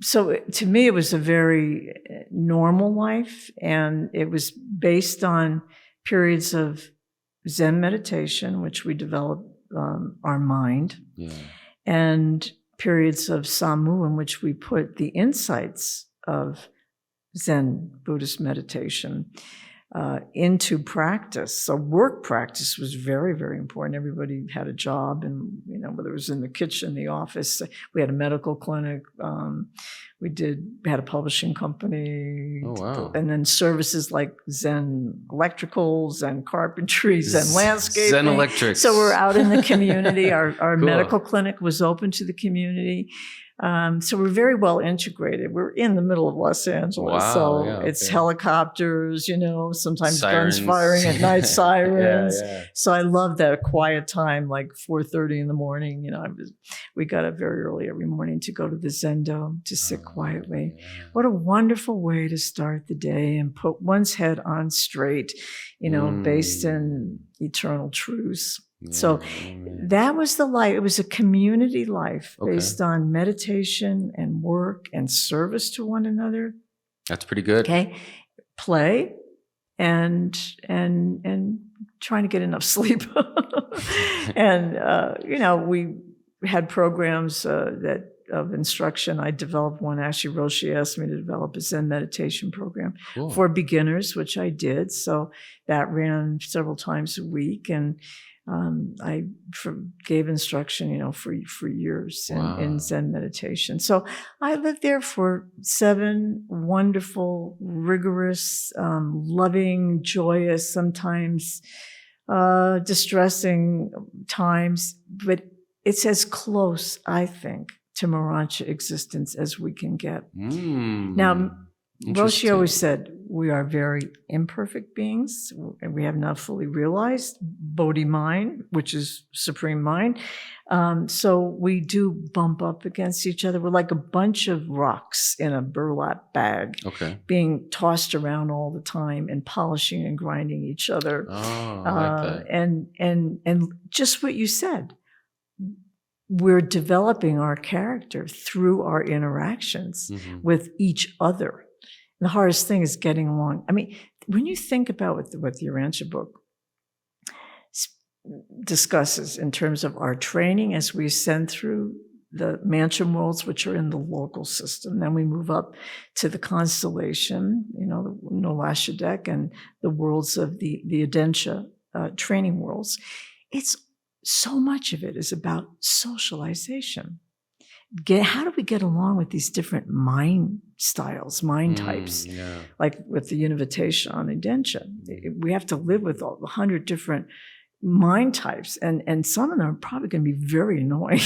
So to me, it was a very normal life, and it was based on periods of Zen meditation, which we developed our mind, and periods of Samu, in which we put the insights of Zen Buddhist meditation into practice. So work practice was very, very important. Everybody had a job, and whether it was in the kitchen, the office, we had a medical clinic, we had a publishing company, and then services like Zen electrical, Zen carpentry, Zen landscaping. Zen electrics. So we're out in the community. Our Cool. medical clinic was open to the community. So we're very well integrated. We're in the middle of Los Angeles. Wow, So yeah, it's okay. helicopters, sometimes Sirens. guns firing at night, sirens. Yeah. So I love that quiet time, like 4:30 in the morning. We got up very early every morning to go to the Zendo to sit quietly. Yeah. What a wonderful way to start the day and put one's head on straight, based in eternal truths. So that was the life. It was a community life based on meditation and work and service to one another. That's pretty good. Okay. Play and trying to get enough sleep. And, we had programs of instruction. I developed one. Actually, Roshi asked me to develop a Zen meditation program for beginners, which I did. So that ran several times a week. And I gave instruction, for years in Zen meditation. So I lived there for 7 wonderful, rigorous, loving, joyous, sometimes distressing times. But it's as close, I think, to Urantia existence as we can get. Now, Roshi always said, we are very imperfect beings, and we have not fully realized Bodhi mind, which is supreme mind. So we do bump up against each other. We're like a bunch of rocks in a burlap bag, being tossed around all the time and polishing and grinding each other. Oh, I like that. And just what you said, we're developing our character through our interactions with each other. The hardest thing is getting along. I mean, when you think about what the Urantia Book discusses in terms of our training as we ascend through the mantra worlds, which are in the local system, then we move up to the constellation, the Nolasha deck, and the worlds of the Adensha training worlds. It's so much of it is about socialization. How do we get along with these different mind styles, mind types? Like with the Univitation on Adensha, we have to live with 100 different mind types, and some of them are probably going to be very annoying,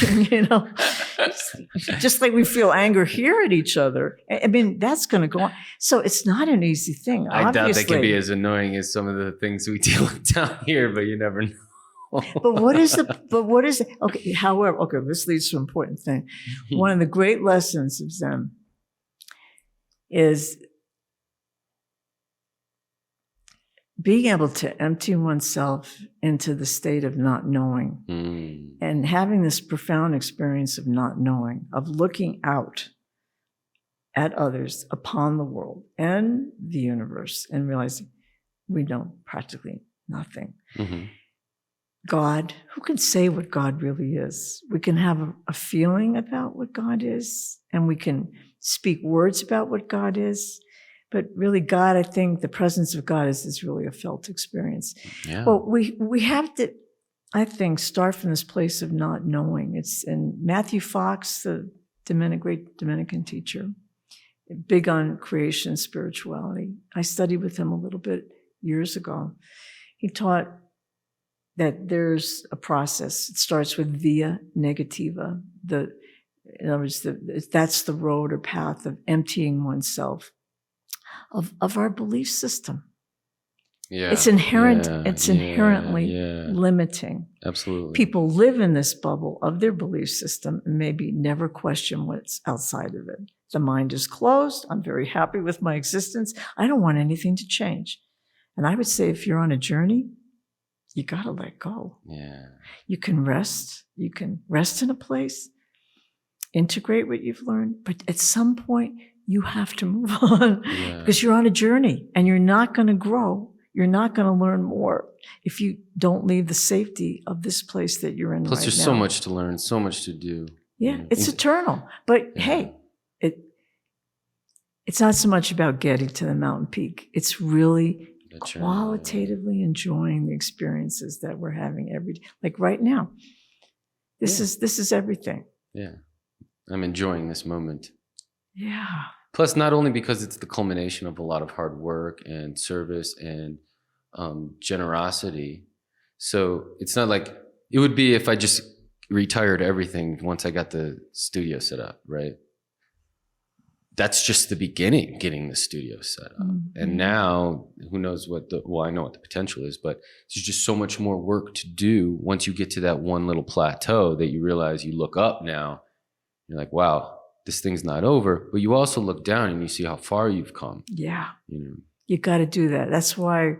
just like we feel anger here at each other. I mean, that's going to go on. So it's not an easy thing. I doubt they can be as annoying as some of the things we deal with down here, but you never know. But what is it? Okay, however, this leads to an important thing. One of the great lessons of Zen is being able to empty oneself into the state of not knowing and having this profound experience of not knowing, of looking out at others, upon the world and the universe, and realizing we know practically nothing. God, who can say what God really is? We can have a feeling about what God is, and we can speak words about what God is. But really, God, I think the presence of God is really a felt experience. Well, we have to, I think, start from this place of not knowing. It's in Matthew Fox, the great Dominican teacher, big on creation and spirituality. I studied with him a little bit years ago. He taught that there's a process. It starts with via negativa. In other words, that's the road or path of emptying oneself of our belief system. It's inherent. It's inherently limiting. Absolutely. People live in this bubble of their belief system and maybe never question what's outside of it. The mind is closed. I'm very happy with my existence. I don't want anything to change. And I would say if you're on a journey, you got to let go. You can rest. You can rest in a place. integrate what you've learned, but at some point you have to move on because you're on a journey and you're not going to grow. You're not going to learn more if you don't leave the safety of this place that you're in. Plus, right there's now. so much to learn, so much to do. Yeah, it's eternal. But hey, it's not so much about getting to the mountain peak. It's really qualitatively enjoying the experiences that we're having every day. Like right now, this is everything. Yeah, I'm enjoying this moment. Yeah. Plus, not only because it's the culmination of a lot of hard work and service and generosity. So it's not like it would be if I just retired everything once I got the studio set up, right? That's just the beginning, getting the studio set up. Mm-hmm. And now, who knows I know what the potential is, but there's just so much more work to do once you get to that one little plateau that you realize you look up now. You're like, wow, this thing's not over. But you also look down and you see how far you've come. Yeah. You got to do that. That's why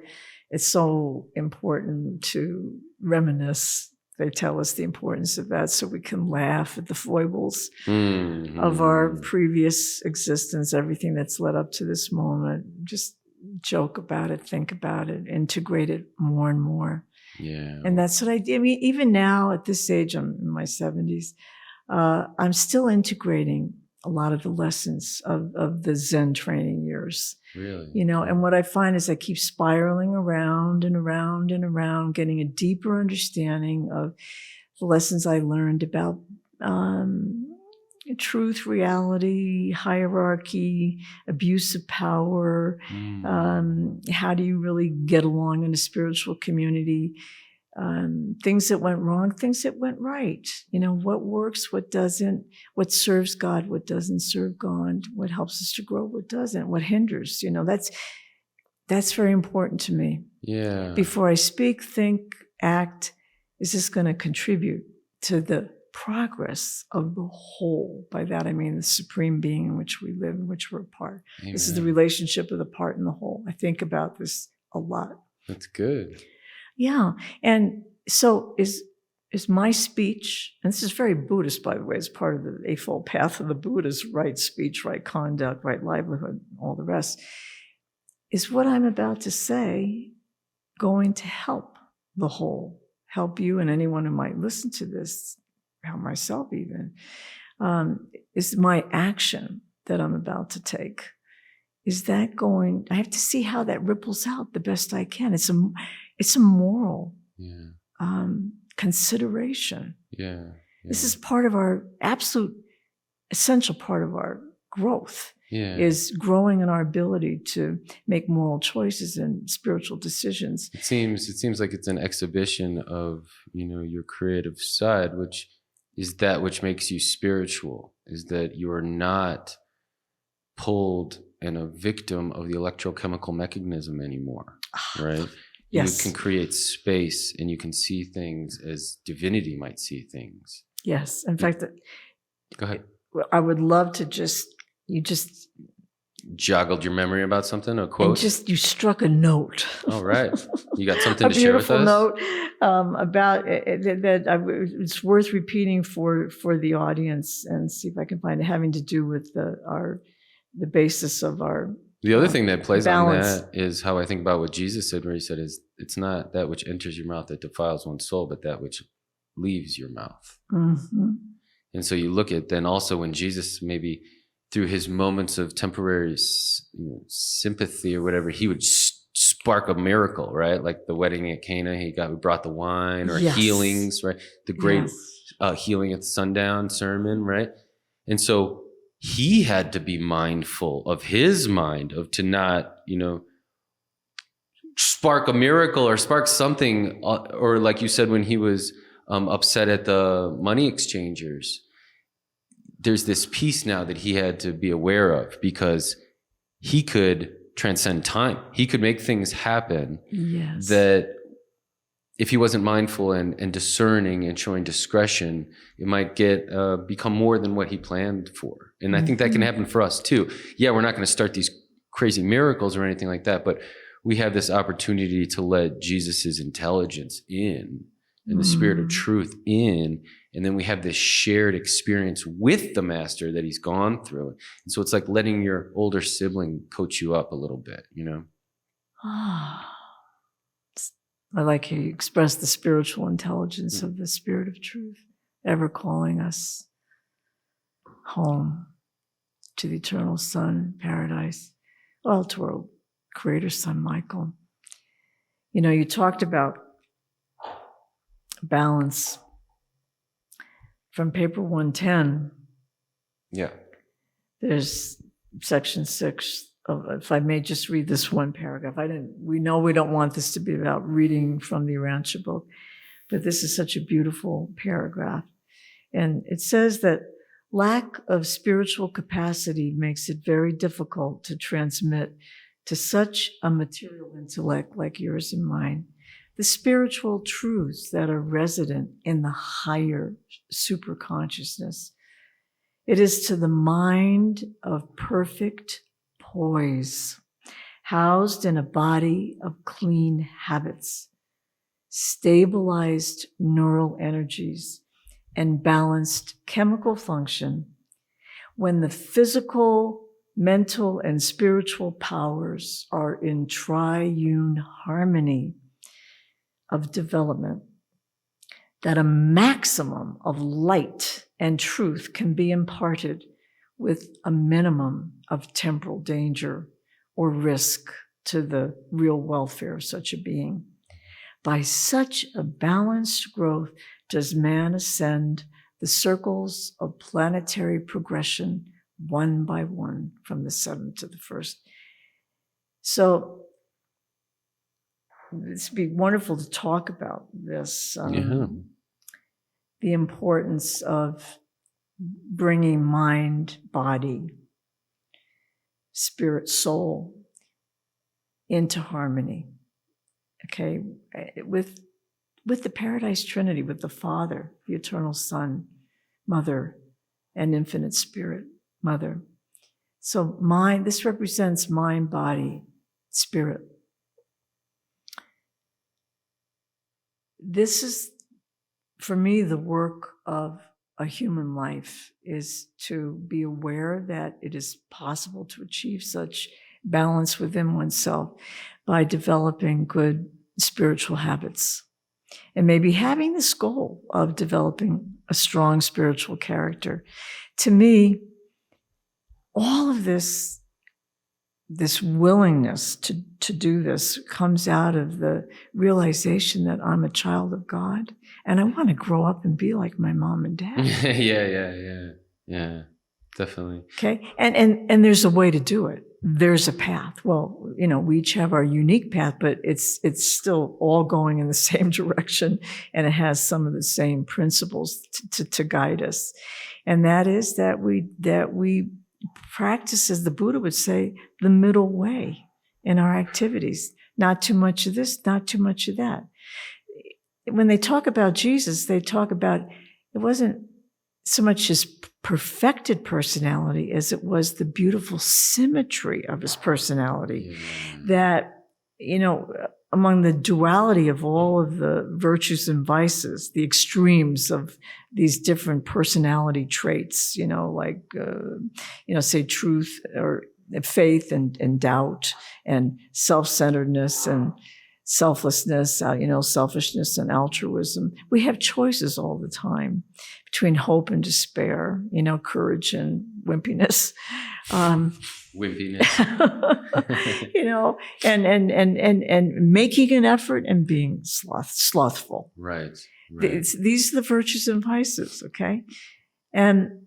it's so important to reminisce. They tell us the importance of that so we can laugh at the foibles of our previous existence, everything that's led up to this moment. Just joke about it, think about it, integrate it more and more. Yeah. And that's what I did. I mean, even now at this age, I'm in my 70s, I'm still integrating a lot of the lessons of the Zen training years. Really? And what I find is I keep spiraling around and around and around, getting a deeper understanding of the lessons I learned about truth, reality, hierarchy, abuse of power. How do you really get along in a spiritual community? Things that went wrong, things that went right. What works, what doesn't, what serves God, what doesn't serve God, what helps us to grow, what doesn't, what hinders. That's very important to me. Yeah. Before I speak, think, act, is this going to contribute to the progress of the whole? By that I mean the supreme being in which we live, in which we're a part. Amen. This is the relationship of the part and the whole. I think about this a lot. That's good. Yeah. And so is my speech, and this is very Buddhist, by the way, as part of the Eightfold Path of the Buddhas, right speech, right conduct, right livelihood, all the rest, is what I'm about to say going to help the whole, help you and anyone who might listen to this, help myself even, is my action that I'm about to take. Is that going, I have to see how that ripples out the best I can. It's a moral consideration. Yeah. This is part of our absolute essential part of our growth. Is growing in our ability to make moral choices and spiritual decisions. It seems like it's an exhibition of, your creative side, which is that which makes you spiritual, is that you are not pulled and a victim of the electrochemical mechanism anymore, right? Yes. You can create space and you can see things as divinity might see things. Yes. In fact, go ahead. I would love to you just joggled your memory about something, a quote? And you struck a note. All right. You got something to share with us? A beautiful note about that it's worth repeating for the audience and see if I can find it, having to do with the basis of our The other thing that plays balance. on that is how I think about what Jesus said, where he said, it's not that which enters your mouth that defiles one's soul, but that which leaves your mouth. Mm-hmm. And so you look at then also when Jesus maybe through his moments of temporary sympathy or whatever, he would spark a miracle, right? Like the wedding at Cana, he brought the wine, or healings, right? The great healing at the sundown sermon, right? And so he had to be mindful of his mind to not, spark a miracle or spark something, or like you said, when he was upset at the money exchangers, there's this piece now that he had to be aware of because he could transcend time. He could make things happen that if he wasn't mindful and discerning and showing discretion, it might become more than what he planned for. And I think that can happen for us too. Yeah, we're not going to start these crazy miracles or anything like that, but we have this opportunity to let Jesus's intelligence in and the spirit of truth in And then we have this shared experience with the master that he's gone through. And so it's like letting your older sibling coach you up a little bit, you know? I like how you express the spiritual intelligence of the Spirit of Truth, ever calling us home to the eternal Son, paradise, well, to our Creator Son, Michael. You know, you talked about balance from paper 110. Yeah. There's section 6 of, if I may just read this one paragraph. We know we don't want this to be about reading from the Urantia Book, but this is such a beautiful paragraph. And it says that lack of spiritual capacity makes it very difficult to transmit to such a material intellect like yours and mine the spiritual truths that are resident in the higher superconsciousness. It is to the mind of perfect poise, housed in a body of clean habits, stabilized neural energies, and balanced chemical function, when the physical, mental, and spiritual powers are in triune harmony of development, that a maximum of light and truth can be imparted with a minimum of temporal danger or risk to the real welfare of such a being. By such a balanced growth does man ascend the circles of planetary progression one by one from the seventh to the first. So this would be wonderful to talk about this, the importance of bringing mind, body, spirit, soul into harmony, okay, with the Paradise Trinity, with the Father, the Eternal Son, Mother, and Infinite Spirit, Mother. So this represents mind, body, spirit. This is, for me, the work of a human life, is to be aware that it is possible to achieve such balance within oneself by developing good spiritual habits. And maybe having this goal of developing a strong spiritual character. To me, all of this willingness to do this comes out of the realization that I'm a child of God and I want to grow up and be like my mom and dad. Yeah, definitely. Okay. And there's a way to do it. There's a path. Well, you know, we each have our unique path, but it's still all going in the same direction, and it has some of the same principles to guide us. And that is that we practice, as the Buddha would say, the middle way in our activities. Not too much of this, not too much of that. When they talk about Jesus, they talk about, it wasn't so much his perfected personality as it was the beautiful symmetry of his personality. That, you know, among the duality of all of the virtues and vices, the extremes of these different personality traits, you know, like, say truth or faith and doubt and self-centeredness and selflessness, selfishness and altruism. We have choices all the time between hope and despair, courage and wimpiness. Wimpiness. and making an effort and being slothful. Right. These are the virtues and vices, okay? And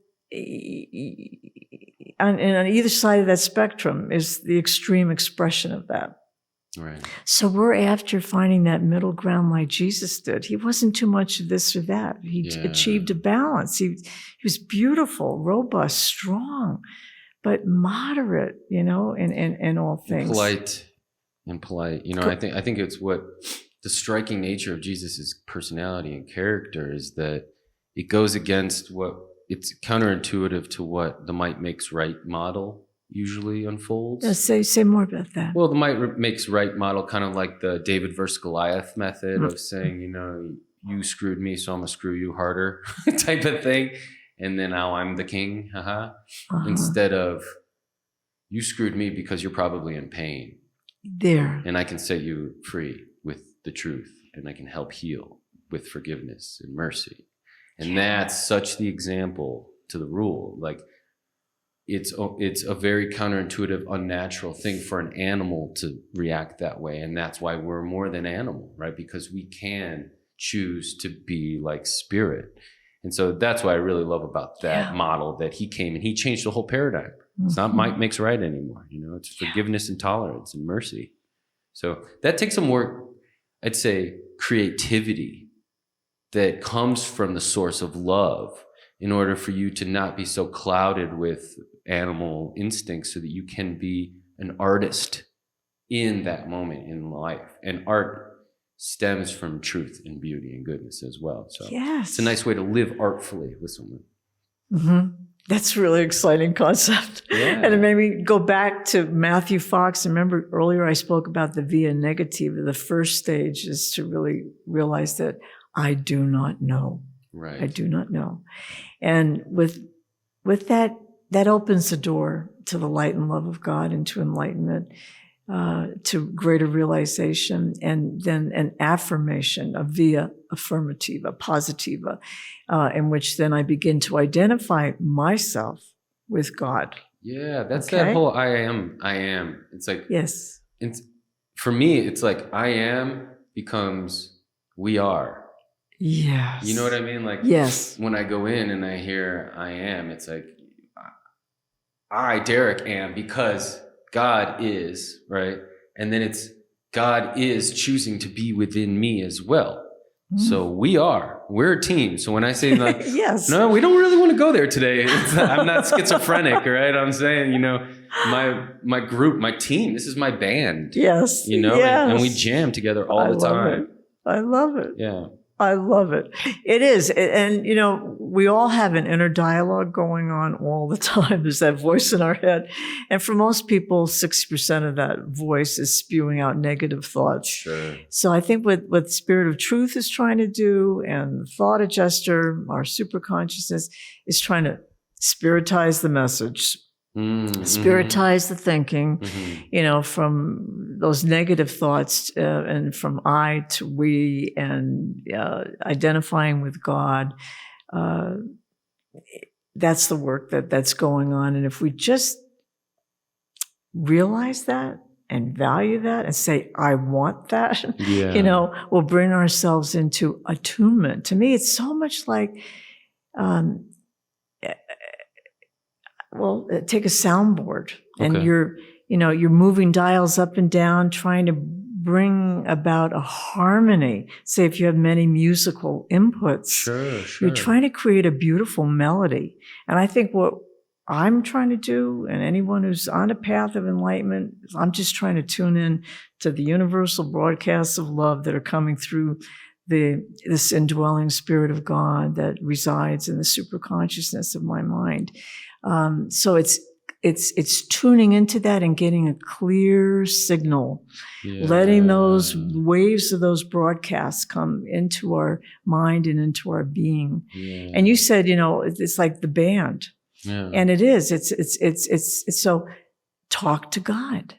on either side of that spectrum is the extreme expression of that. Right. So we're after finding that middle ground like Jesus did. He wasn't too much of this or that. He achieved a balance. He was beautiful, robust, strong, but moderate, in all things. Polite. I think it's what the striking nature of Jesus's personality and character is, that it goes against it's counterintuitive to what the might makes right model usually unfolds. Yeah, say more about that. Well, the might makes right model, kind of like the David versus Goliath method of saying, you screwed me, so I'm gonna screw you harder type of thing. And then now I'm the king, instead of you screwed me because you're probably in pain. There. And I can set you free with the truth, and I can help heal with forgiveness and mercy. And that's such the example to the rule. Like, it's a very counterintuitive, unnatural thing for an animal to react that way. And that's why we're more than animal, right? Because we can choose to be like spirit. And so that's what I really love about that model, that he came and he changed the whole paradigm. It's not might makes right anymore. It's forgiveness and tolerance and mercy. So that takes some work, I'd say, creativity that comes from the source of love, in order for you to not be so clouded with animal instincts, so that you can be an artist in that moment in life. And art stems from truth and beauty and goodness as well. So it's a nice way to live artfully with someone. Mm-hmm. That's a really exciting concept. Yeah. And it made me go back to Matthew Fox. Remember earlier I spoke about the via negativa. The first stage is to really realize that I do not know. Right. I do not know. And with that, that opens the door to the light and love of God and to enlightenment, to greater realization, and then an affirmation, a via affirmativa, positiva, in which then I begin to identify myself with God. Yeah, that's that whole I am. It's like, yes. For me, it's like I am becomes we are. Yes. You know what I mean? Like, yes. When I go in and I hear I am, it's like, I, Derek, am because God is, right? And then it's God is choosing to be within me as well. So we're a team. So when I say like, yes, no, we don't really want to go there today. I'm not schizophrenic, right? I'm saying, my group, my team, this is my band. Yes. Yes. And we jam together all the time. I love it. Yeah. I love it. It is. And, we all have an inner dialogue going on all the time. There's that voice in our head. And for most people, 60% of that voice is spewing out negative thoughts. Sure. So I think what Spirit of Truth is trying to do, and the Thought Adjuster, our superconsciousness, is trying to spiritize the message. Spiritize the thinking, from those negative thoughts and from I to we, and identifying with God. That's the work that's going on. And if we just realize that and value that and say, I want that, we'll bring ourselves into attunement. To me, it's so much like, take a soundboard and you're moving dials up and down, trying to bring about a harmony. Say if you have many musical inputs, sure. You're trying to create a beautiful melody. And I think what I'm trying to do, and anyone who's on a path of enlightenment, I'm just trying to tune in to the universal broadcasts of love that are coming through this indwelling spirit of God that resides in the superconsciousness of my mind. So it's tuning into that and getting a clear signal, letting those waves of those broadcasts come into our mind and into our being. Yeah. And you said, it's like the band. Yeah. And it is. It's so talk to God.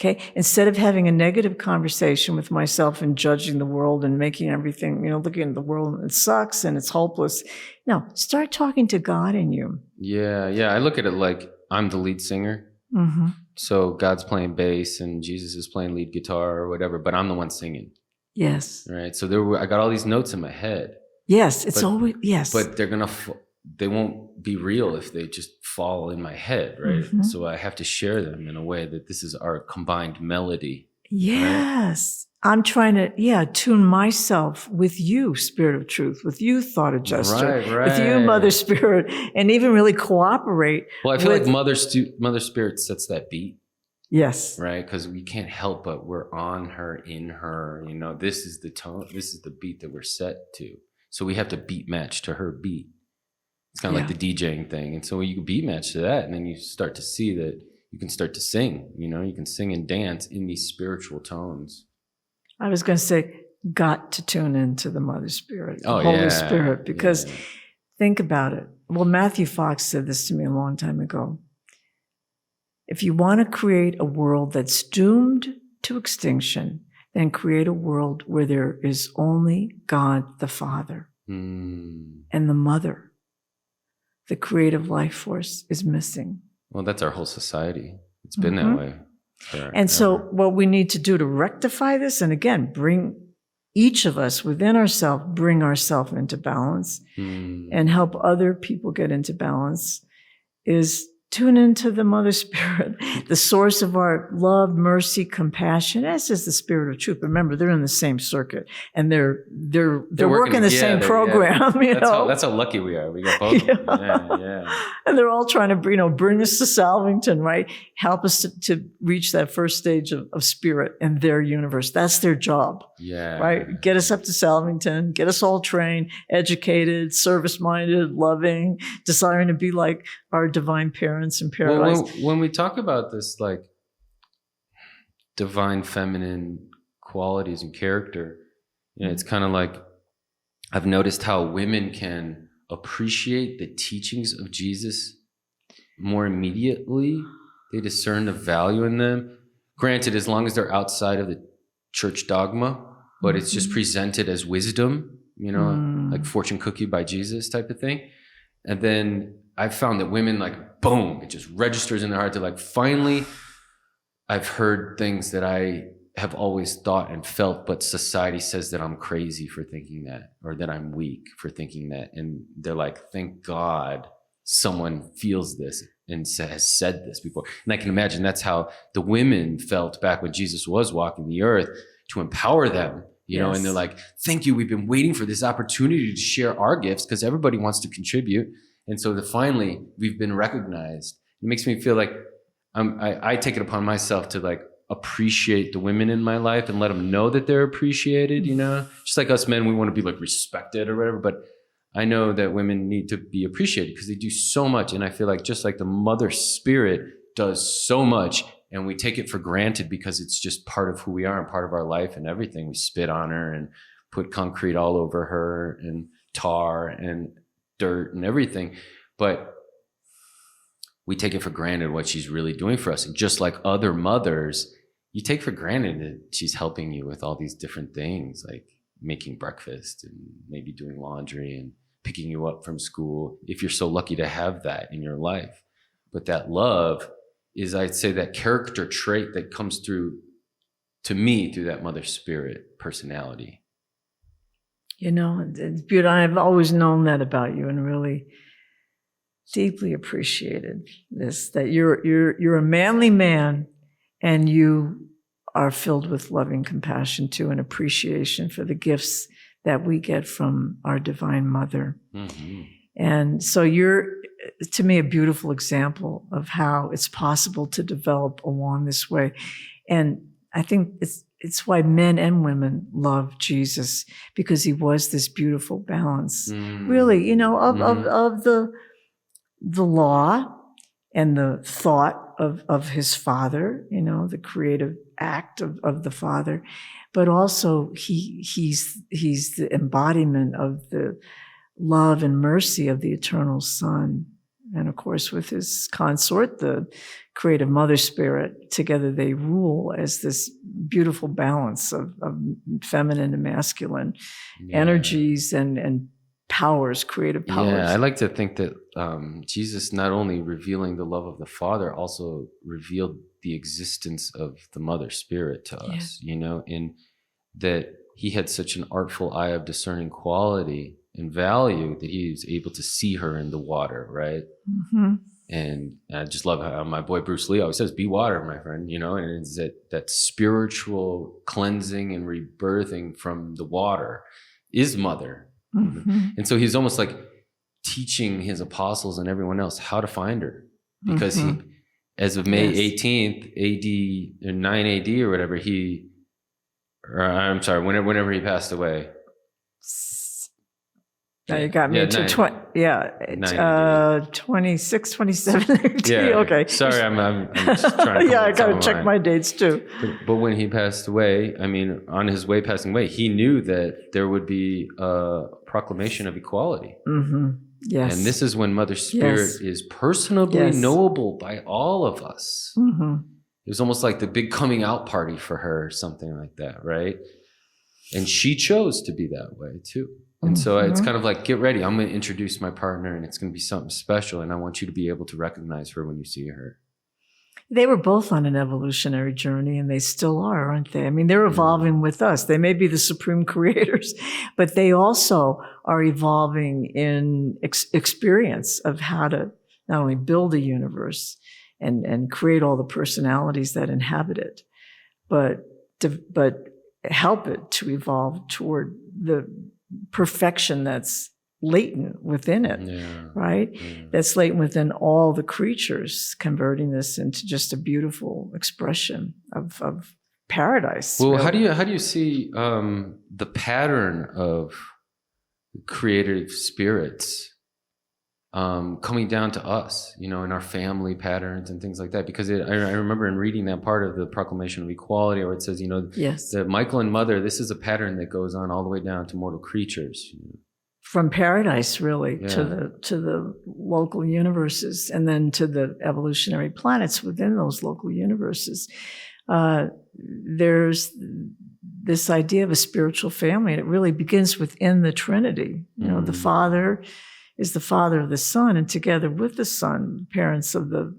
Okay. Instead of having a negative conversation with myself and judging the world and making everything, looking at the world and it sucks and it's hopeless. No, start talking to God in you. Yeah. I look at it like I'm the lead singer. Mm-hmm. So God's playing bass and Jesus is playing lead guitar or whatever, but I'm the one singing. Yes. Right. So I got all these notes in my head. Yes. Always, yes. But they won't be real if they just fall in my head, right? Mm-hmm. So I have to share them in a way that this is our combined melody. Yes. Right? I'm trying to, tune myself with you, Spirit of Truth, with you, Thought Adjuster, right. with you, Mother Spirit, and even really cooperate. Well, I feel like Mother Spirit sets that beat. Yes. Right? Because we can't help but we're on her, in her, this is the tone, this is the beat that we're set to. So we have to beat match to her beat. It's kind of like the DJing thing. And so you can beat match to that, and then you start to see that you can start to sing, you can sing and dance in these spiritual tones. I was going to say, got to tune into the Mother Spirit, the Oh, Holy yeah. Spirit, because Yeah. think about it. Well, Matthew Fox said this to me a long time ago. If you want to create a world that's doomed to extinction, then create a world where there is only God the Father and the Mother. The creative life force is missing. Well, that's our whole society. It's been that way. And so what we need to do to rectify this, and again, bring each of us within ourselves, bring ourselves into balance and help other people get into balance, is tune into the Mother Spirit, the source of our love, mercy, compassion, as is the Spirit of Truth. Remember, they're in the same circuit, and they're working the same program. Yeah. That's how lucky we are. We got both. Yeah. And they're all trying to, bring us to Salvington, right? Help us to reach that first stage of spirit in their universe. That's their job. Yeah. Right? Get us up to Salvington, get us all trained, educated, service-minded, loving, desiring to be like our divine parents in paradise. Well, when we talk about this, like divine feminine qualities and character, it's kind of like I've noticed how women can appreciate the teachings of Jesus more immediately. They discern the value in them. Granted, as long as they're outside of the church dogma, but it's just presented as wisdom, like fortune cookie by Jesus type of thing. And then I've found that women, like, boom, it just registers in their heart. They're like, finally, I've heard things that I have always thought and felt, but society says that I'm crazy for thinking that, or that I'm weak for thinking that. And they're like, thank God someone feels this and has said this before. And I can imagine that's how the women felt back when Jesus was walking the earth, to empower them, and they're like, thank you. We've been waiting for this opportunity to share our gifts because everybody wants to contribute. And so finally we've been recognized. It makes me feel like I take it upon myself to like appreciate the women in my life and let them know that they're appreciated, just like us men, we want to be like respected or whatever. But I know that women need to be appreciated because they do so much. And I feel like just like the Mother Spirit does so much, and we take it for granted because it's just part of who we are and part of our life and everything. We spit on her and put concrete all over her and tar and dirt and everything. But we take it for granted what she's really doing for us. And just like other mothers, you take for granted that she's helping you with all these different things, like making breakfast and maybe doing laundry and picking you up from school, if you're so lucky to have that in your life. But that love is, I'd say, that character trait that comes through to me through that Mother Spirit personality. It's beautiful. I've always known that about you and really deeply appreciated this, that you're a manly man and you are filled with loving compassion too, and appreciation for the gifts that we get from our Divine Mother. Mm-hmm. And so you're, to me, a beautiful example of how it's possible to develop along this way. And I think it's why men and women love Jesus, because he was this beautiful balance, really, of the law and the thought of his Father, the creative act of the Father, but also he's the embodiment of the love and mercy of the eternal Son. And of course, with his consort, the creative Mother Spirit, together they rule as this beautiful balance of feminine and masculine energies and powers, creative powers. Yeah, I like to think that Jesus not only revealing the love of the Father, also revealed the existence of the Mother Spirit to us, in that he had such an artful eye of discerning quality and value that he was able to see her in the water, right? Mm-hmm. And I just love how my boy Bruce Lee always says, be water, my friend, and it's that spiritual cleansing and rebirthing from the water is Mother. Mm-hmm. And so he's almost like teaching his apostles and everyone else how to find her, because he, as of May 18th, AD, or 9 AD or whatever, whenever he passed away. Now you got me Yeah, to 90. 20. Yeah, 26, 27. Yeah. Okay. Sorry, I'm just trying to. Yeah, I got to check my dates too. But when he passed away, I mean, on his way passing away, he knew that there would be a proclamation of equality. Mm-hmm. Yes. And this is when Mother Spirit is personally knowable by all of us. Mm-hmm. It was almost like the big coming out party for her, or something like that, right? And she chose to be that way too. And so it's kind of like, get ready. I'm going to introduce my partner, and it's going to be something special. And I want you to be able to recognize her when you see her. They were both on an evolutionary journey, and they still are, aren't they? I mean, they're evolving with us. They may be the supreme creators, but they also are evolving in experience of how to not only build a universe and create all the personalities that inhabit it, but help it to evolve toward the perfection that's latent within it, right? Yeah. That's latent within all the creatures, converting this into just a beautiful expression of paradise. Well, really. how do you see the pattern of creative spirits coming down to us, in our family patterns and things like that? Because I remember in reading that part of the Proclamation of Equality, where it says, that Michael and Mother, this is a pattern that goes on all the way down to mortal creatures. From paradise, really, to the local universes, and then to the evolutionary planets within those local universes. There's this idea of a spiritual family, and it really begins within the Trinity. The Father is the Father of the Son, and together with the Son, parents of the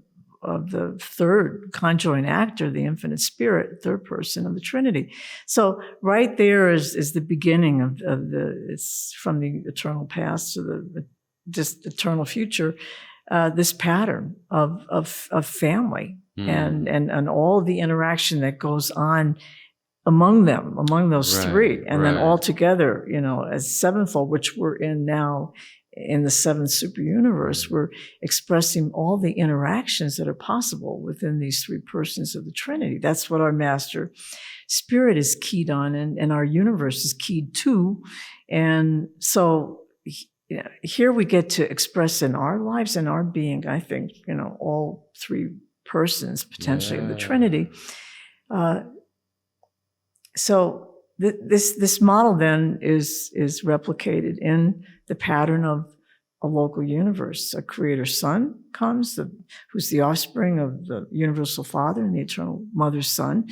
third conjoined actor, the Infinite Spirit, third person of the Trinity. So right there is the beginning of it's from the eternal past to the just eternal future, this pattern of family and all the interaction that goes on among those three, and then all together, as sevenfold, which we're in now. In the seventh super universe, we're expressing all the interactions that are possible within these three persons of the Trinity. That's what our Master Spirit is keyed on, and our universe is keyed to. And so here we get to express in our lives and our being, I think, all three persons potentially of the Trinity. So this model then is replicated in the pattern of a local universe. A creator son comes, who's the offspring of the universal Father and the eternal Mother Son,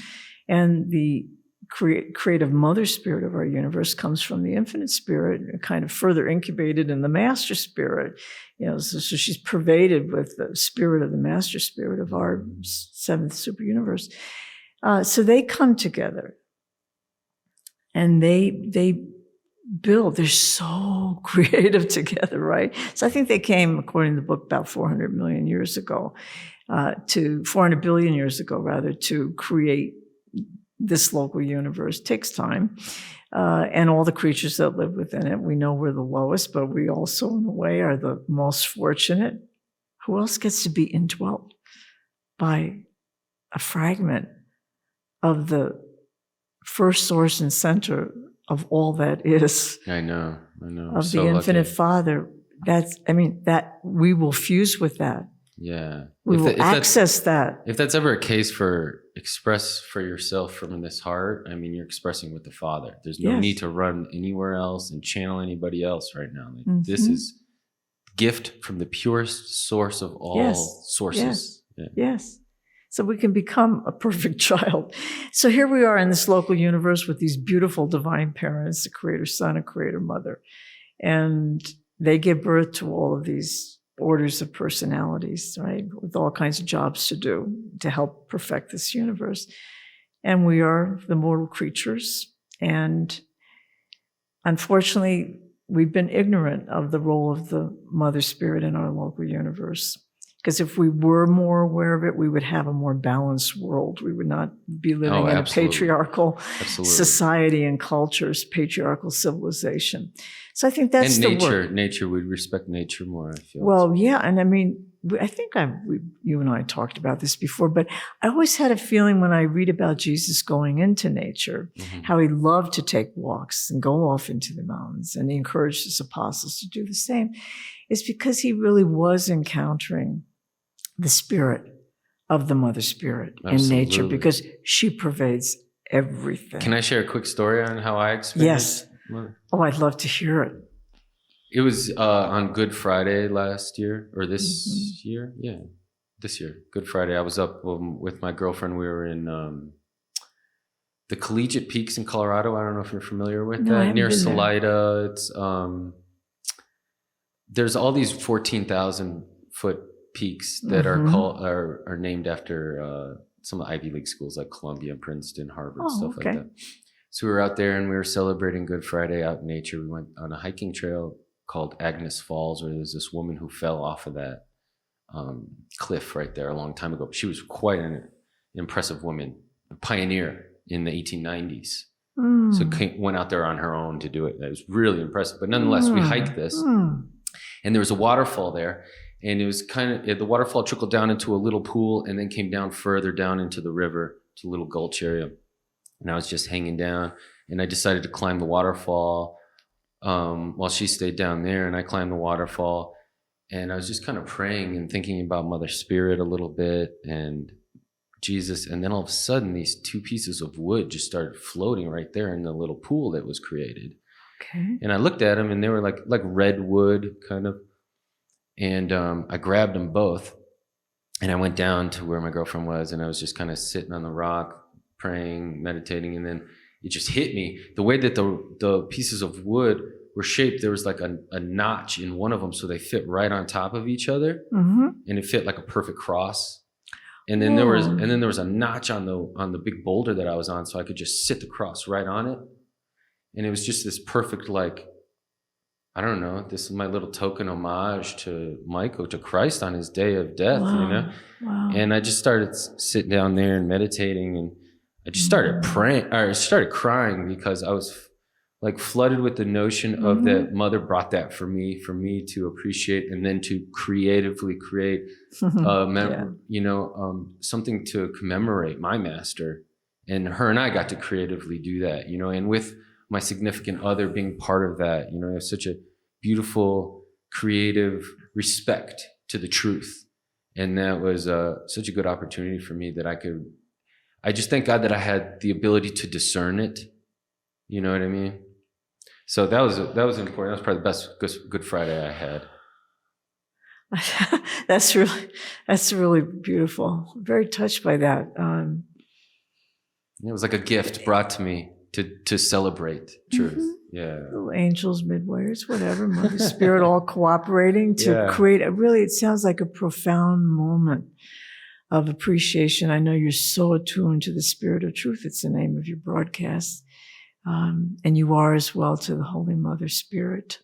and the creative Mother Spirit of our universe comes from the Infinite Spirit, kind of further incubated in the Master Spirit. So she's pervaded with the spirit of the Master Spirit of our seventh super universe. So they come together. And they build, they're so creative together, right? So I think they came, according to the book, about 400 million years ago, 400 billion years ago, rather, to create this local universe. It takes time. And all the creatures that live within it. We know we're the lowest, but we also, in a way, are the most fortunate. Who else gets to be indwelt by a fragment of the first source and center of all that is? I know. Of the infinite Father. That we will fuse with that. Yeah. We will access that. If that's ever a case for express for yourself from this heart, you're expressing with the Father. There's no need to run anywhere else and channel anybody else right now. This is gift from the purest source of all sources. Yes. So we can become a perfect child. So here we are in this local universe with these beautiful divine parents, a creator son, a creator mother. And they give birth to all of these orders of personalities, right? With all kinds of jobs to do to help perfect this universe. And we are the mortal creatures. And unfortunately, we've been ignorant of the role of the Mother Spirit in our local universe. Because if we were more aware of it, we would have a more balanced world. We would not be living in a patriarchal society and cultures, patriarchal civilization. So I think that's and the work. Nature, we'd respect nature more, I feel. Well, yeah. And I think you and I talked about this before, but I always had a feeling when I read about Jesus going into nature, how he loved to take walks and go off into the mountains, and he encouraged his apostles to do the same, is because he really was encountering the spirit of the Mother Spirit in nature, because she pervades everything. Can I share a quick story on how I experienced? Yes. Oh, I'd love to hear it. It was on Good Friday last year, or this year? Yeah, this year. Good Friday. I was up with my girlfriend. We were in the Collegiate Peaks in Colorado. I don't know if you're familiar with that. Near Salida. It's there's all these 14,000 foot peaks that are named after some of the Ivy League schools like Columbia, Princeton, Harvard, stuff like that. So we were out there and we were celebrating Good Friday out in nature. We went on a hiking trail called Agnes Falls, where there's this woman who fell off of that cliff right there a long time ago. She was quite an impressive woman, a pioneer in the 1890s. So went out there on her own to do it. It was really impressive. But nonetheless, we hiked this, and there was a waterfall there. And it was the waterfall trickled down into a little pool and then came down further down into the river to a little gulch area. And I was just hanging down, and I decided to climb the waterfall while she stayed down there, and I climbed the waterfall, and I was just kind of praying and thinking about Mother Spirit a little bit and Jesus. And then all of a sudden, these two pieces of wood just started floating right there in the little pool that was created. Okay. And I looked at them, and they were like redwood kind of. And I grabbed them both, and I went down to where my girlfriend was, and I was just kind of sitting on the rock, praying, meditating, and then it just hit me. The way that the pieces of wood were shaped, there was like a notch in one of them, so they fit right on top of each other, and it fit like a perfect cross. And then there was a notch on the big boulder that I was on, so I could just sit the cross right on it. And it was just this perfect, like, I don't know, this is my little token homage to Michael, to Christ on his day of death, you know? Wow. And I just started sitting down there and meditating, and I just started praying, or I started crying, because I was like flooded with the notion of that Mother brought that for me to appreciate, and then to creatively create, something to commemorate my master. And her and I got to creatively do that, you know, and with my significant other being part of that, you know, I have such a beautiful, creative respect to the truth. And that was such a good opportunity for me that I just thank God that I had the ability to discern it. You know what I mean? So that was important. That was probably the best Good Friday I had. That's really beautiful. I'm very touched by that. It was like a gift brought to me to celebrate truth. Yeah. Little angels, midways, whatever, Mother Spirit, all cooperating to create it sounds like a profound moment of appreciation. I know you're so attuned to the Spirit of Truth. It's the name of your broadcast. And you are as well to the Holy Mother Spirit.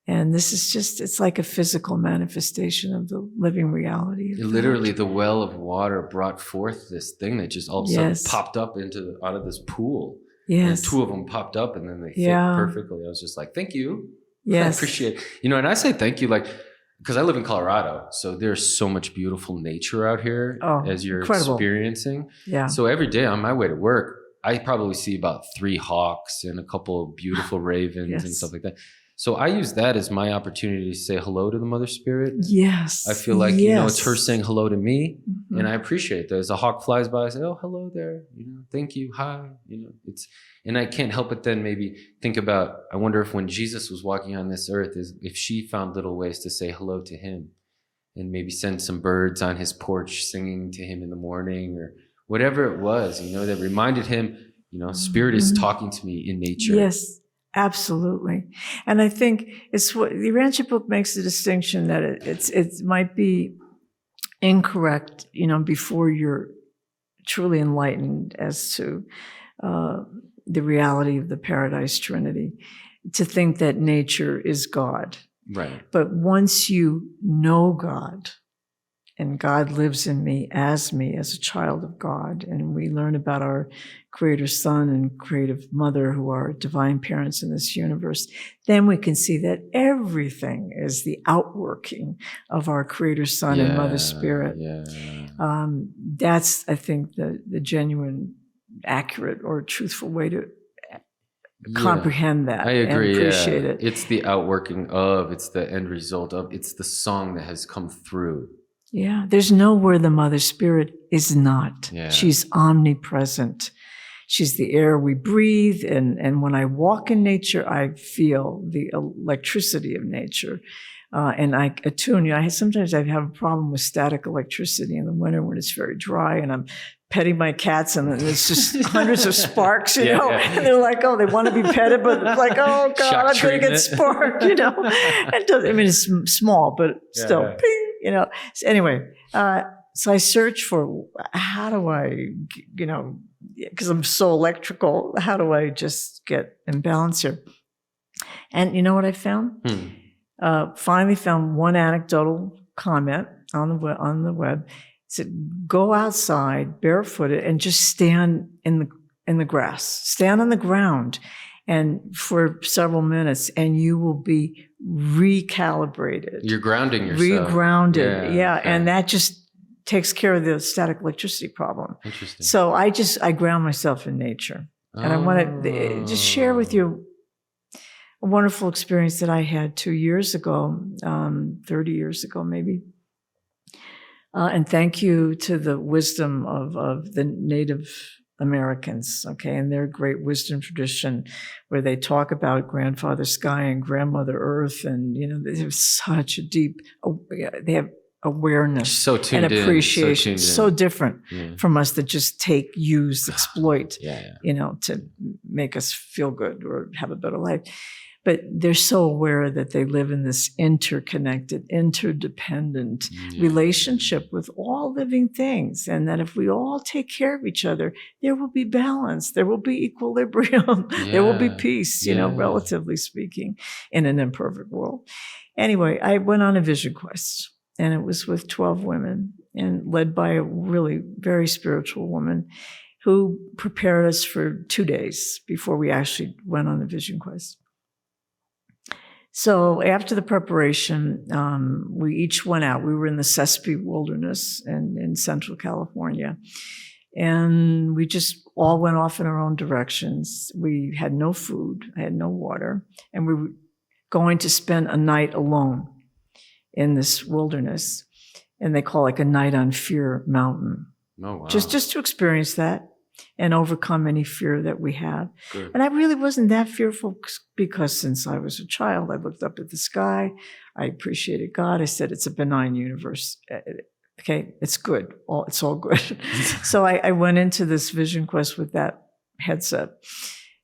And this is it's like a physical manifestation of the living reality. Literally, the well of water brought forth this thing that just all of a sudden popped up out of this pool. Yes. And two of them popped up, and then they fit perfectly. I was just like, thank you. Yes. I appreciate it. You know, and I say thank you, like, because I live in Colorado, so there's so much beautiful nature out here as you're experiencing. Yeah. So every day on my way to work, I probably see about 3 hawks and a couple of beautiful ravens and stuff like that. So I use that as my opportunity to say hello to the Mother Spirit. Yes. I feel like, you know, it's her saying hello to me, and I appreciate that. As a hawk flies by, I say, oh, hello there, you know, thank you, hi, you know, and I can't help but then maybe think about, I wonder if when Jesus was walking on this earth, if she found little ways to say hello to him, and maybe send some birds on his porch singing to him in the morning, or whatever it was, you know, that reminded him, you know, Spirit is talking to me in nature. Yes. Absolutely. And I think it's what the Urantia Book makes the distinction that it might be incorrect, you know, before you're truly enlightened as to the reality of the Paradise Trinity, to think that nature is God. Right. But once you know God, and God lives in me as a child of God. And we learn about our Creator Son and Creative Mother, who are divine parents in this universe. Then we can see that everything is the outworking of our Creator Son and Mother Spirit. That's, I think, the genuine, accurate, or truthful way to comprehend that. I agree. And appreciate it. It's the outworking of, it's the end result of, it's the song that has come through. Yeah, there's nowhere the Mother Spirit is not. Yeah. She's omnipresent. She's the air we breathe. And when I walk in nature, I feel the electricity of nature. And I attune. Sometimes I have a problem with static electricity in the winter when it's very dry and I'm petting my cats and it's just hundreds of sparks, you know. And they're like, oh, they want to be petted, but it's like, oh God, I'm going to get sparked, you know. It's small, but still, ping, you know. So anyway, so I search for how do I, you know, because I'm so electrical, how do I just get in balance here? And you know what I found? Finally found one anecdotal comment on the web. It said, go outside barefooted and just stand in the grass. Stand on the ground and for several minutes and you will be recalibrated. You're grounding yourself. Regrounded. Yeah. Okay. And that just takes care of the static electricity problem. Interesting. So I ground myself in nature. And I want to just share with you a wonderful experience that I had 2 years ago, 30 years ago maybe. And thank you to the wisdom of the Native Americans, okay, and their great wisdom tradition where they talk about Grandfather Sky and Grandmother Earth, and, you know, they have such a deep, they have awareness and appreciation, so different from us that just take, use, exploit, you know, to make us feel good or have a better life. But they're so aware that they live in this interconnected, interdependent relationship with all living things. And that if we all take care of each other, there will be balance, there will be equilibrium, there will be peace, you know, relatively speaking, in an imperfect world. Anyway, I went on a vision quest, and it was with 12 women and led by a really very spiritual woman who prepared us for 2 days before we actually went on the vision quest. So after the preparation, we each went out. We were in the Sespe Wilderness in Central California. And we just all went off in our own directions. We had no food. I had no water. And we were going to spend a night alone in this wilderness. And they call it like a night on Fear Mountain. Oh, wow. Just to experience that and overcome any fear that we have. Good. And I really wasn't that fearful because since I was a child, I looked up at the sky. I appreciated God. I said, it's a benign universe. Okay, it's good. It's all good. So I went into this vision quest with that headset.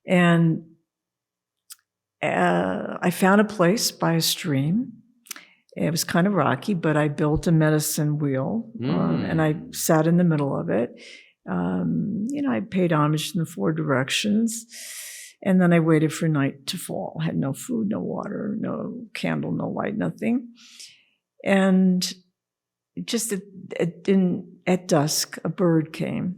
And I found a place by a stream. It was kind of rocky, but I built a medicine wheel and I sat in the middle of it. You know, I paid homage in the 4 directions, and then I waited for night to fall. I had no food, no water, no candle, no light, nothing. And just at dusk, a bird came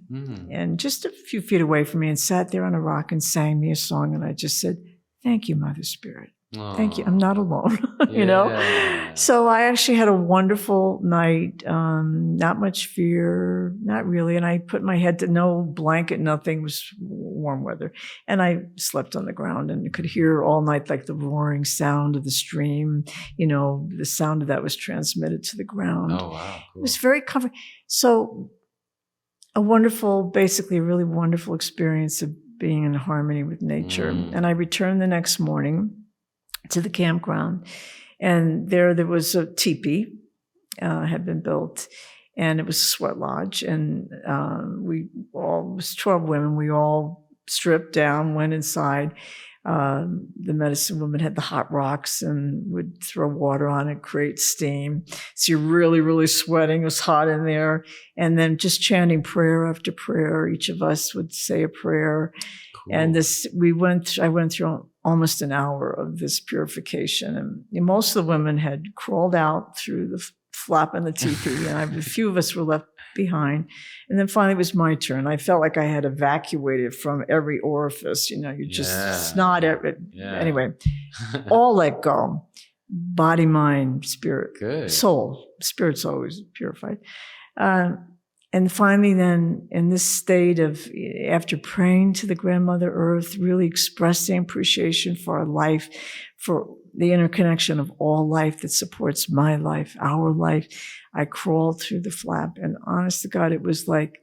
and just a few feet away from me and sat there on a rock and sang me a song. And I just said, thank you, Mother Spirit. Aww. Thank you. I'm not alone, you know? So I actually had a wonderful night. Not much fear, not really. And I put my head to no blanket, nothing. It was warm weather. And I slept on the ground and could hear all night like the roaring sound of the stream. You know, the sound of that was transmitted to the ground. Oh, wow. Cool. It was very comforting. So a wonderful, basically a really wonderful experience of being in harmony with nature. And I returned the next morning to the campground, and there was a teepee had been built, and it was a sweat lodge, and it was 12 women. We all stripped down, went inside. The medicine woman had the hot rocks and would throw water on it, create steam. So you're really, really sweating. It was hot in there. And then just chanting prayer after prayer. Each of us would say a prayer. Cool. And I went through almost an hour of this purification. And most of the women had crawled out through the flapping the teepee, and a few of us were left behind. And then finally it was my turn. I felt like I had evacuated from every orifice. You just snot it. Yeah. Anyway, all let go. Body, mind, spirit, Good. soul. Spirit's always purified. And finally then, in this state of, after praying to the Grandmother Earth, really expressing appreciation for our life, for the interconnection of all life that supports my life, our life, I crawled through the flap. And honest to God, it was like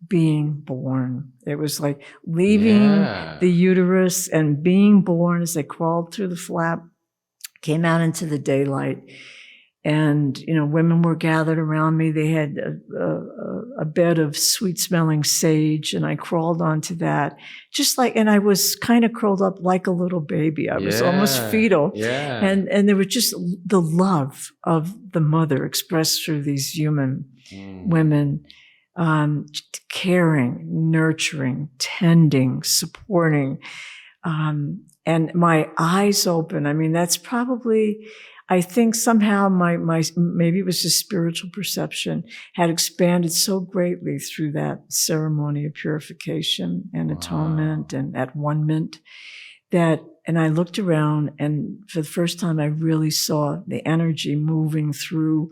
being born. It was like leaving the uterus and being born as I crawled through the flap, came out into the daylight. And, women were gathered around me. They had a bed of sweet smelling sage, and I crawled onto that and I was kind of curled up like a little baby. I was almost fetal. Yeah. And there was just the love of the mother expressed through these human women, caring, nurturing, tending, supporting, and my eyes open. I mean, that's probably, I think somehow my maybe it was just spiritual perception had expanded so greatly through that ceremony of purification and atonement and at one-ment and I looked around, and for the first time I really saw the energy moving through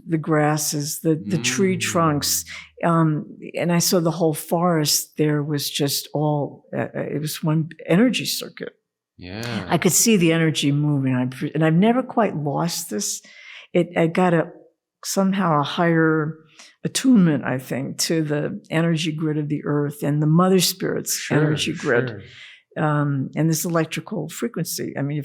the grasses, the tree trunks, and I saw the whole forest. There was just it was one energy circuit. Yeah, I could see the energy moving, and I've never quite lost this. I got somehow a higher attunement, I think, to the energy grid of the earth and the Mother Spirit's energy grid, and this electrical frequency. I mean,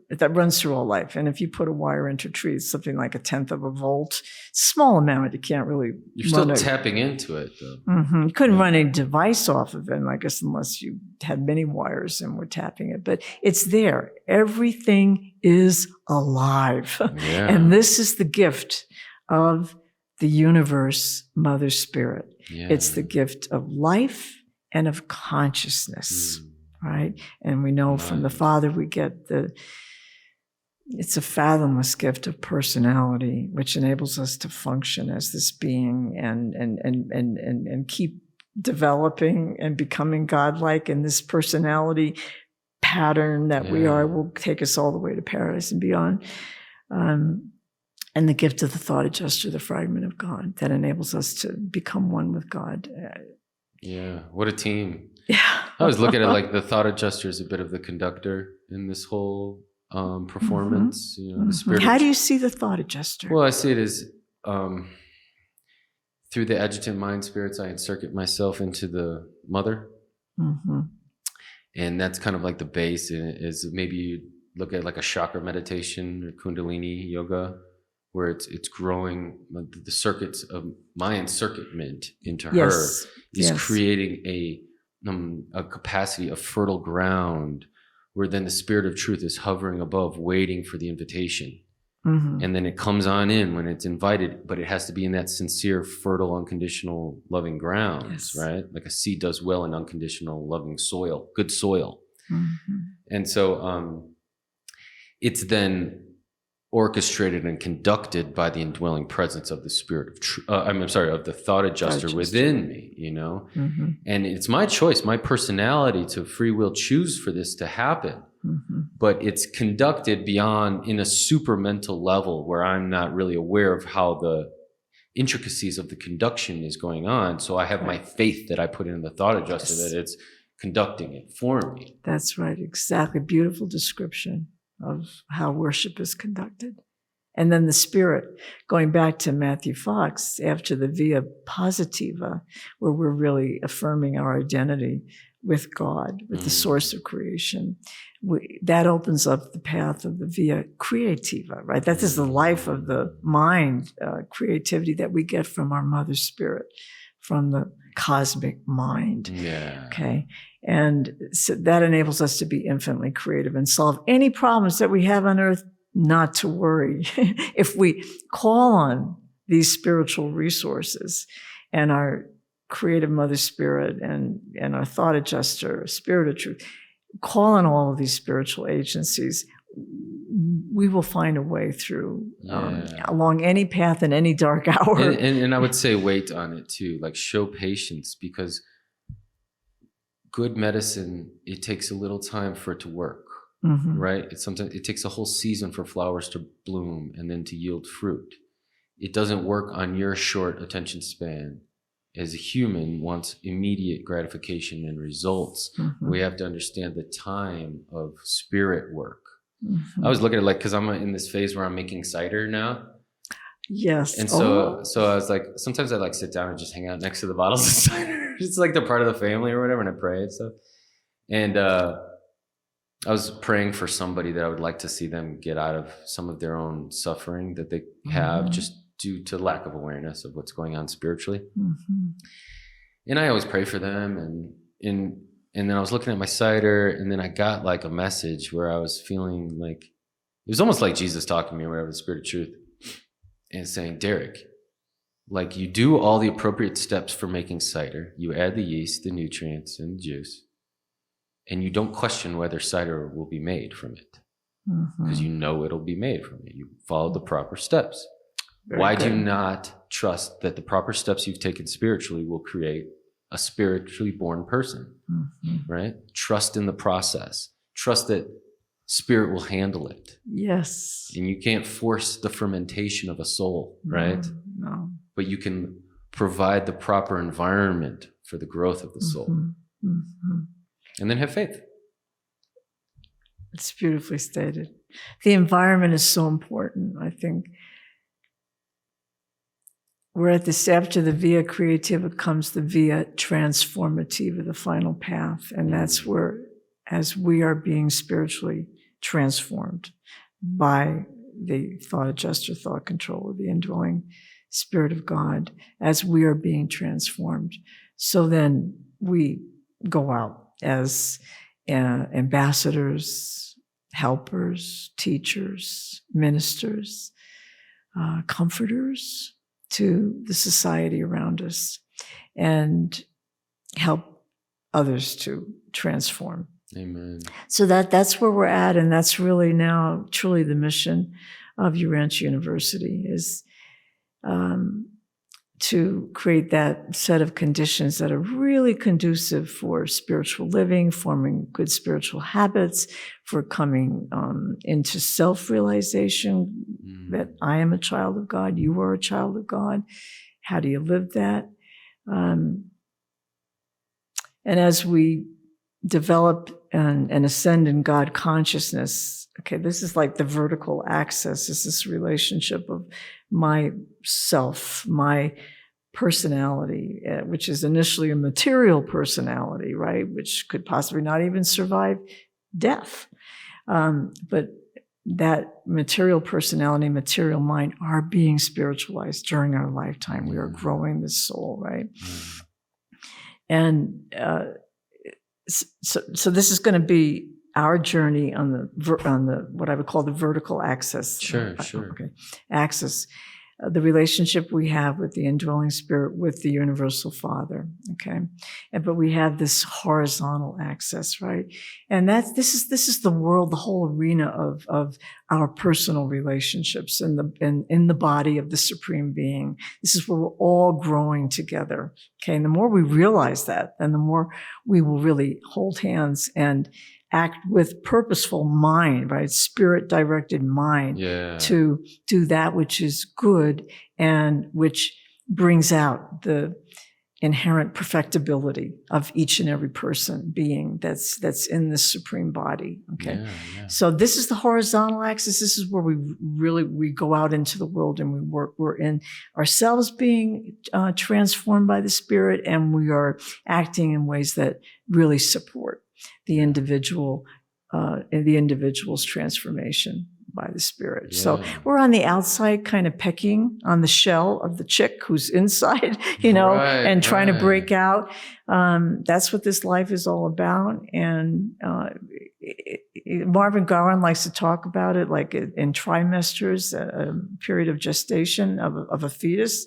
that runs through all life, and if you put a wire into a tree, it's something like 1/10 of a volt. Small amount. You can't really. You're still tapping into it, though. Mm-hmm. You couldn't run a device off of it, I guess, unless you had many wires and were tapping it. But it's there. Everything is alive. Yeah. And this is the gift of the universe, Mother Spirit. Yeah. It's the gift of life and of consciousness, right? And we know from the Father we get it's a fathomless gift of personality, which enables us to function as this being and keep developing and becoming godlike. And this personality pattern that we are will take us all the way to paradise and beyond. And the gift of the thought adjuster, the fragment of God, that enables us to become one with God. Yeah, what a team. Yeah. I always look at it like the thought adjuster is a bit of the conductor in this whole performance. The spirit. How do you see the thought adjuster? Well, I see it as through the adjutant mind spirits, I insert myself into the mother. Mm-hmm. And that's kind of like the base. Is maybe you look at like a chakra meditation or Kundalini yoga, where it's growing the circuits of my encircuitment into her is creating a capacity of fertile ground, where then the spirit of truth is hovering above, waiting for the invitation. Mm-hmm. And then it comes on in when it's invited, but it has to be in that sincere, fertile, unconditional, loving ground, right? Like a seed does well in unconditional, loving soil, good soil. Mm-hmm. And so it's then orchestrated and conducted by the indwelling presence of the spirit of truth. Of the thought adjuster within me, Mm-hmm. And it's my choice, my personality to free will choose for this to happen. Mm-hmm. But it's conducted in a super mental level where I'm not really aware of how the intricacies of the conduction is going on. So I have my faith that I put in the thought adjuster that it's conducting it for me. That's right. Exactly. Beautiful description of how worship is conducted. And then the spirit, going back to Matthew Fox, after the via positiva, where we're really affirming our identity with God, with the source of creation, that opens up the path of the via creativa, right? That is the life of the mind, creativity that we get from our mother spirit, from the cosmic mind. Yeah. Okay. And so that enables us to be infinitely creative and solve any problems that we have on earth, not to worry. If we call on these spiritual resources and our creative mother spirit and our thought adjuster, spirit of truth, call on all of these spiritual agencies, we will find a way through along any path in any dark hour. And I would say wait on it too, like show patience, because good medicine, it takes a little time for it to work, right? Sometimes it takes a whole season for flowers to bloom and then to yield fruit. It doesn't work on your short attention span. As a human wants immediate gratification and results. We have to understand the time of spirit work. I was looking at because I'm in this phase where I'm making cider now. Yes. And so I was like, sometimes I sit down and just hang out next to the bottles of cider. It's like they're part of the family or whatever, and I pray and stuff. And I was praying for somebody that I would like to see them get out of some of their own suffering that they have just due to lack of awareness of what's going on spiritually. And I always pray for them. And then I was looking at my cider, and then I got a message where I was feeling it was almost like Jesus talking to me or whatever, the Spirit of Truth, and saying, Derek, you do all the appropriate steps for making cider. You add the yeast, the nutrients, and the juice, and you don't question whether cider will be made from it because you know it'll be made from it. You follow the proper steps. Why do you not trust that the proper steps you've taken spiritually will create a spiritually born person, right? Trust in the process. Trust that spirit will handle it. Yes. And you can't force the fermentation of a soul, right? No. But you can provide the proper environment for the growth of the soul. And then have faith. It's beautifully stated. The environment is so important, I think. We're at this, after the via creativa comes the via transformative, the final path. And that's where, as we are being spiritually transformed by the thought adjuster, thought controller, the indwelling Spirit of God, as we are being transformed. So then we go out as ambassadors, helpers, teachers, ministers, comforters, to the society around us and help others to transform. Amen. So that's where we're at, and that's really now truly the mission of Urantia University is to create that set of conditions that are really conducive for spiritual living, forming good spiritual habits, for coming into self-realization that I am a child of God, you are a child of God. How do you live that? And as we develop and ascend in God consciousness, okay, this is like the vertical axis. This is this relationship of my self, my personality, which is initially a material personality, right? Which could possibly not even survive death. But that material personality, material mind are being spiritualized during our lifetime. We are growing this soul, right? And so this is going to be our journey on the what I would call the vertical axis. Sure. Okay, axis. The relationship we have with the indwelling spirit, with the universal Father, okay? But we have this horizontal axis, right? And this is the world, the whole arena of our personal relationships in the body of the Supreme Being. This is where we're all growing together, okay? And the more we realize that, then the more we will really hold hands and act with purposeful mind, right? Spirit-directed mind to do that which is good and which brings out the inherent perfectibility of each and every person, being that's in this supreme body, okay? So this is the horizontal axis. This is where we go out into the world and we work. We're in ourselves being transformed by the Spirit, and we are acting in ways that really support the individual's transformation by the Spirit. So we're on the outside kind of pecking on the shell of the chick who's inside, and trying to break out. That's what this life is all about. And Marvin Garland likes to talk about it like in trimesters, a period of gestation of a fetus.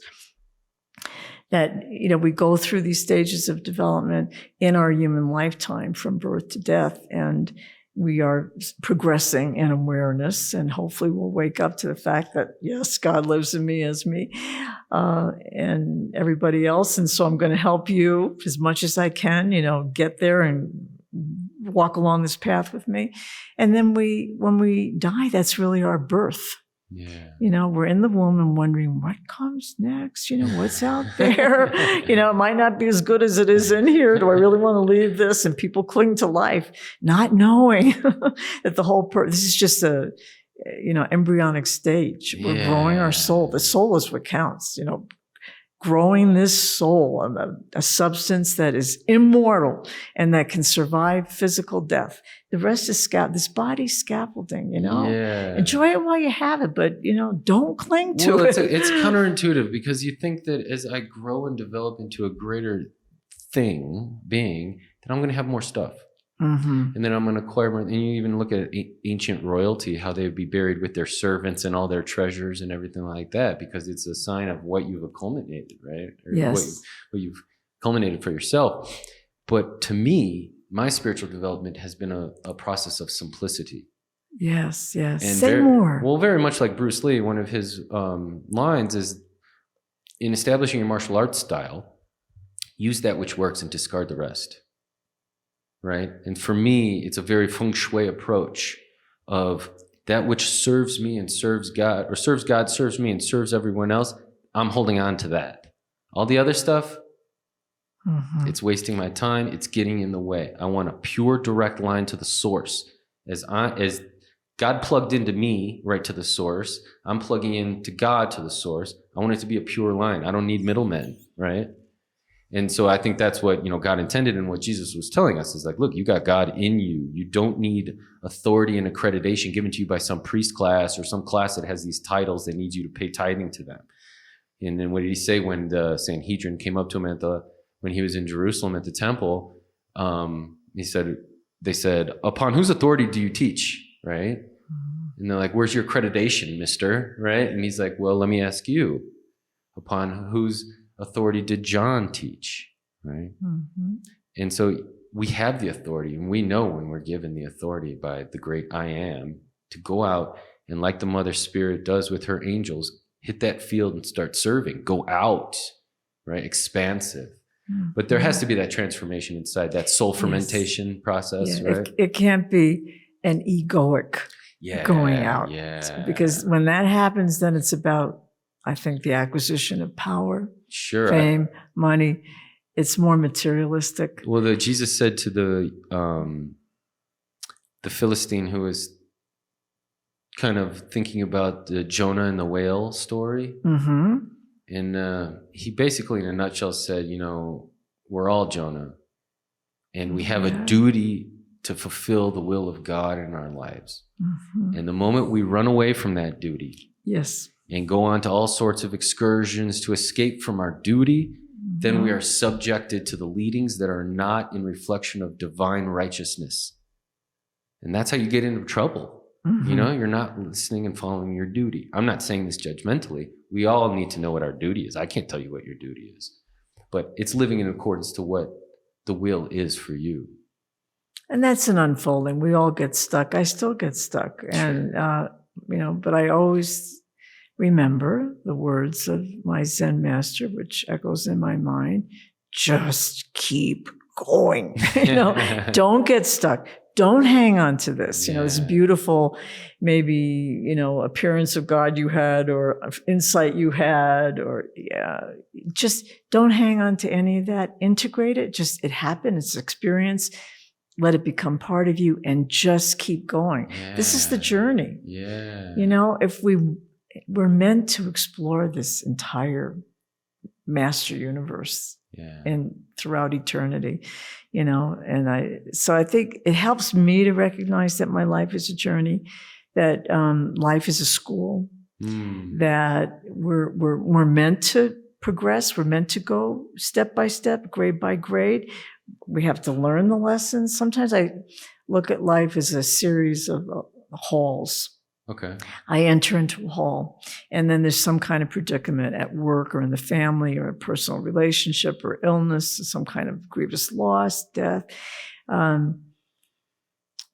That, we go through these stages of development in our human lifetime from birth to death. And we are progressing in awareness, and hopefully we'll wake up to the fact that, yes, God lives in me as me, and everybody else. And so I'm going to help you as much as I can, get there and walk along this path with me. And then when we die, that's really our birth. Yeah. We're in the womb and wondering what comes next, what's out there. It might not be as good as it is in here. Do I really want to leave this? And people cling to life, not knowing that the whole this is just a, embryonic stage. We're growing our soul. The soul is what counts, growing this soul, a substance that is immortal and that can survive physical death. The rest is this body's scaffolding, Yeah. Enjoy it while you have it, but, don't cling to it. It's counterintuitive, because you think that as I grow and develop into a greater being, then I'm going to have more stuff. Mm-hmm. And then I'm going to acquire more. And you even look at ancient royalty, how they'd be buried with their servants and all their treasures and everything like that, because it's a sign of what you've culminated, right? Or yes. what you've culminated for yourself. But to me, my spiritual development has been a process of simplicity. Yes, yes. And Say more. Well, very much like Bruce Lee, one of his lines is, in establishing your martial arts style, use that which works and discard the rest. Right? And for me, it's a very feng shui approach of that which serves me and serves God, or serves God, serves me, and serves everyone else. I'm holding on to that. All the other stuff, it's wasting my time. It's getting in the way. I want a pure, direct line to the source. As God plugged into me right to the source, I'm plugging into God to the source. I want it to be a pure line. I don't need middlemen, right? And so I think that's what, God intended, and what Jesus was telling us is like, look, you got God in you. You don't need authority and accreditation given to you by some priest class or some class that has these titles that needs you to pay tithing to them. And then what did he say when the Sanhedrin came up to him when he was in Jerusalem at the temple? They said, upon whose authority do you teach? Right? And they're like, where's your accreditation, mister? Right? And he's like, well, let me ask you, upon whose authority did John teach? Right? And so we have the authority, and we know when we're given the authority by the great I Am to go out and, like the Mother Spirit does with her angels, hit that field and start serving. Go out, right? Expansive. But there has to be that transformation inside, that soul fermentation process, right? It can't be an egoic going out. Yeah. Because when that happens, then it's about, I think, the acquisition of power, fame, money. It's more materialistic. Well, Jesus said to the Philistine who was kind of thinking about the Jonah and the whale story. And he basically, in a nutshell, said, we're all Jonah, and we have a duty to fulfill the will of God in our lives. And the moment we run away from that duty, and go on to all sorts of excursions to escape from our duty, then we are subjected to the leadings that are not in reflection of divine righteousness. And that's how you get into trouble. You're not listening and following your duty. I'm not saying this judgmentally. We all need to know what our duty is. I can't tell you what your duty is, but it's living in accordance to what the will is for you. And that's an unfolding. We all get stuck. I still get stuck. And, but I always remember the words of my Zen master, which echoes in my mind: just keep going. Don't get stuck. Don't hang on to this. This beautiful, maybe, appearance of God you had, or insight you had, or just don't hang on to any of that. Integrate it. It happened. It's experience. Let it become part of you, and just keep going. This is the journey. If we're meant to explore this entire master universe and throughout eternity, and I think it helps me to recognize that my life is a journey, that life is a school, that we're meant to progress. We're meant to go step by step, grade by grade. We have to learn the lessons. Sometimes I look at life as a series of halls. Okay. I enter into a hall, and then there's some kind of predicament at work or in the family or a personal relationship or illness, some kind of grievous loss, death.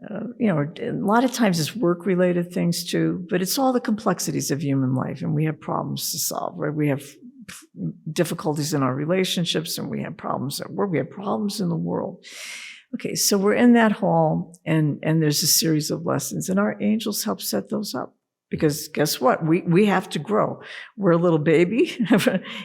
a lot of times it's work-related things too, but it's all the complexities of human life, and we have problems to solve, right? We have difficulties in our relationships, and we have problems at work. We have problems in the world. Okay, so we're in that hall, and there's a series of lessons, and our angels help set those up. Because guess what? We have to grow. We're a little baby,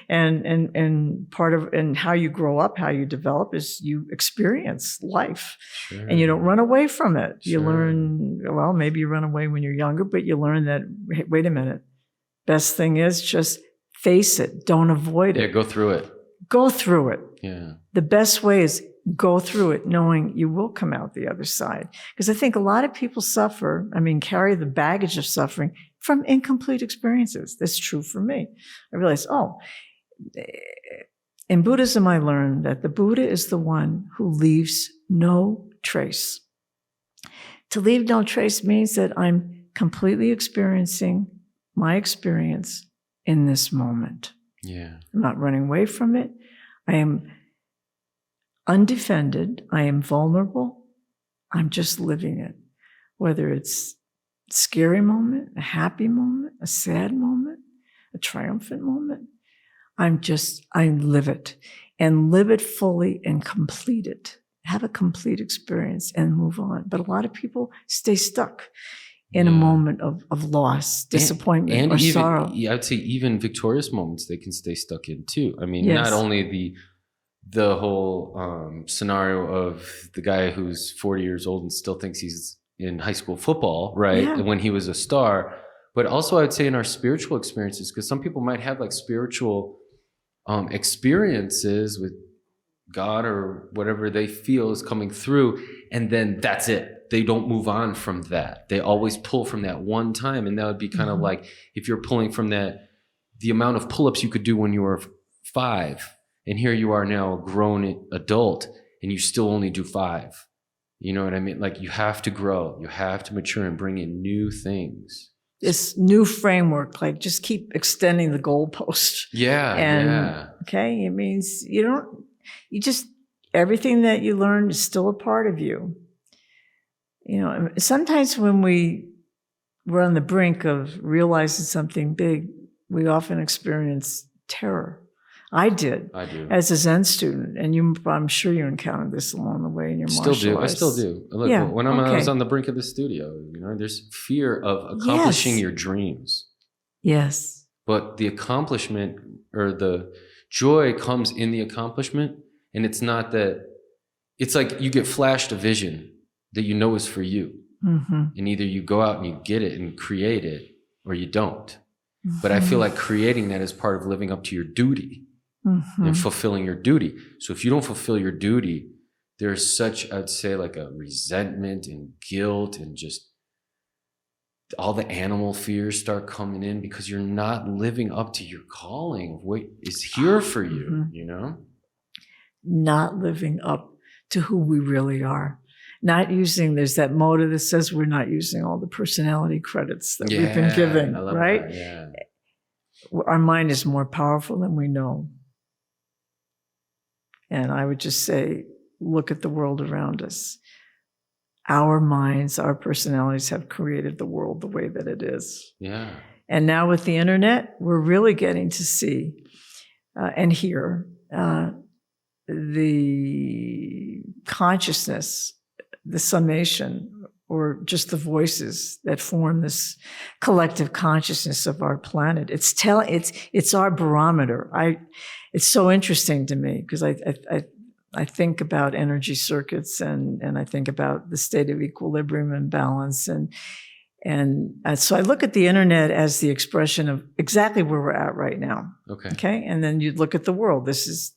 and part of how you grow up, how you develop, is you experience life, and you don't run away from it. You learn. Well, maybe you run away when you're younger, but you learn that. Hey, wait a minute. Best thing is just face it. Don't avoid it. Yeah, go through it. Go through it. Yeah. The best way is go through it knowing you will come out the other side. Because I think a lot of people carry the baggage of suffering from incomplete experiences. That's true for me. I realized, in Buddhism, I learned that the Buddha is the one who leaves no trace. To leave no trace means that I'm completely experiencing my experience in this moment. Yeah. I'm not running away from it. I am undefended. I am vulnerable. I'm just living it. Whether it's a scary moment, a happy moment, a sad moment, a triumphant moment, I live it, and live it fully and complete it. Have a complete experience and move on. But a lot of people stay stuck in a moment of loss, disappointment, or sorrow. I would say even victorious moments they can stay stuck in too. I mean, Yes. Not only the whole scenario of the guy who's 40 years old and still thinks he's in high school football, right? Yeah. When he was a star. But also I would say in our spiritual experiences, because some people might have like spiritual experiences with God or whatever they feel is coming through, and then that's it. They don't move on from that. They always pull from that one time. And that would be kind of like if you're pulling from that, the amount of pull-ups you could do when you were 5. And here you are now, a grown adult, and you still only do 5. You know what I mean? Like you have to grow, you have to mature and bring in new things. This new framework, like just keep extending the goalpost. Yeah. Okay, it means everything that you learned is still a part of you. Sometimes when we're on the brink of realizing something big, we often experience terror. I do. As a Zen student, and I'm sure you encountered this along the way in your martial arts. I still do. Look, when I was on the brink of the studio, there's fear of accomplishing your dreams. Yes. But the accomplishment or the joy comes in the accomplishment, and it's not that. It's like you get flashed a vision that you know is for you, and either you go out and you get it and create it, or you don't. But I feel like creating that is part of living up to your duty. And fulfilling your duty. So if you don't fulfill your duty, there's such, I'd say, like a resentment and guilt, and just all the animal fears start coming in because you're not living up to your calling of what is here for you, Not living up to who we really are. There's that motto that says we're not using all the personality credits that we've been given, right? That, yeah. Our mind is more powerful than we know. And I would just say, look at the world around us. Our minds, our personalities have created the world the way that it is. Yeah. And now with the internet, we're really getting to see and hear the consciousness, the summation, or just the voices that form this collective consciousness of our planet. It's our barometer. It's so interesting to me because I think about energy circuits and I think about the state of equilibrium and balance and so I look at the internet as the expression of exactly where we're at right now. Okay, and then you look at the world. This is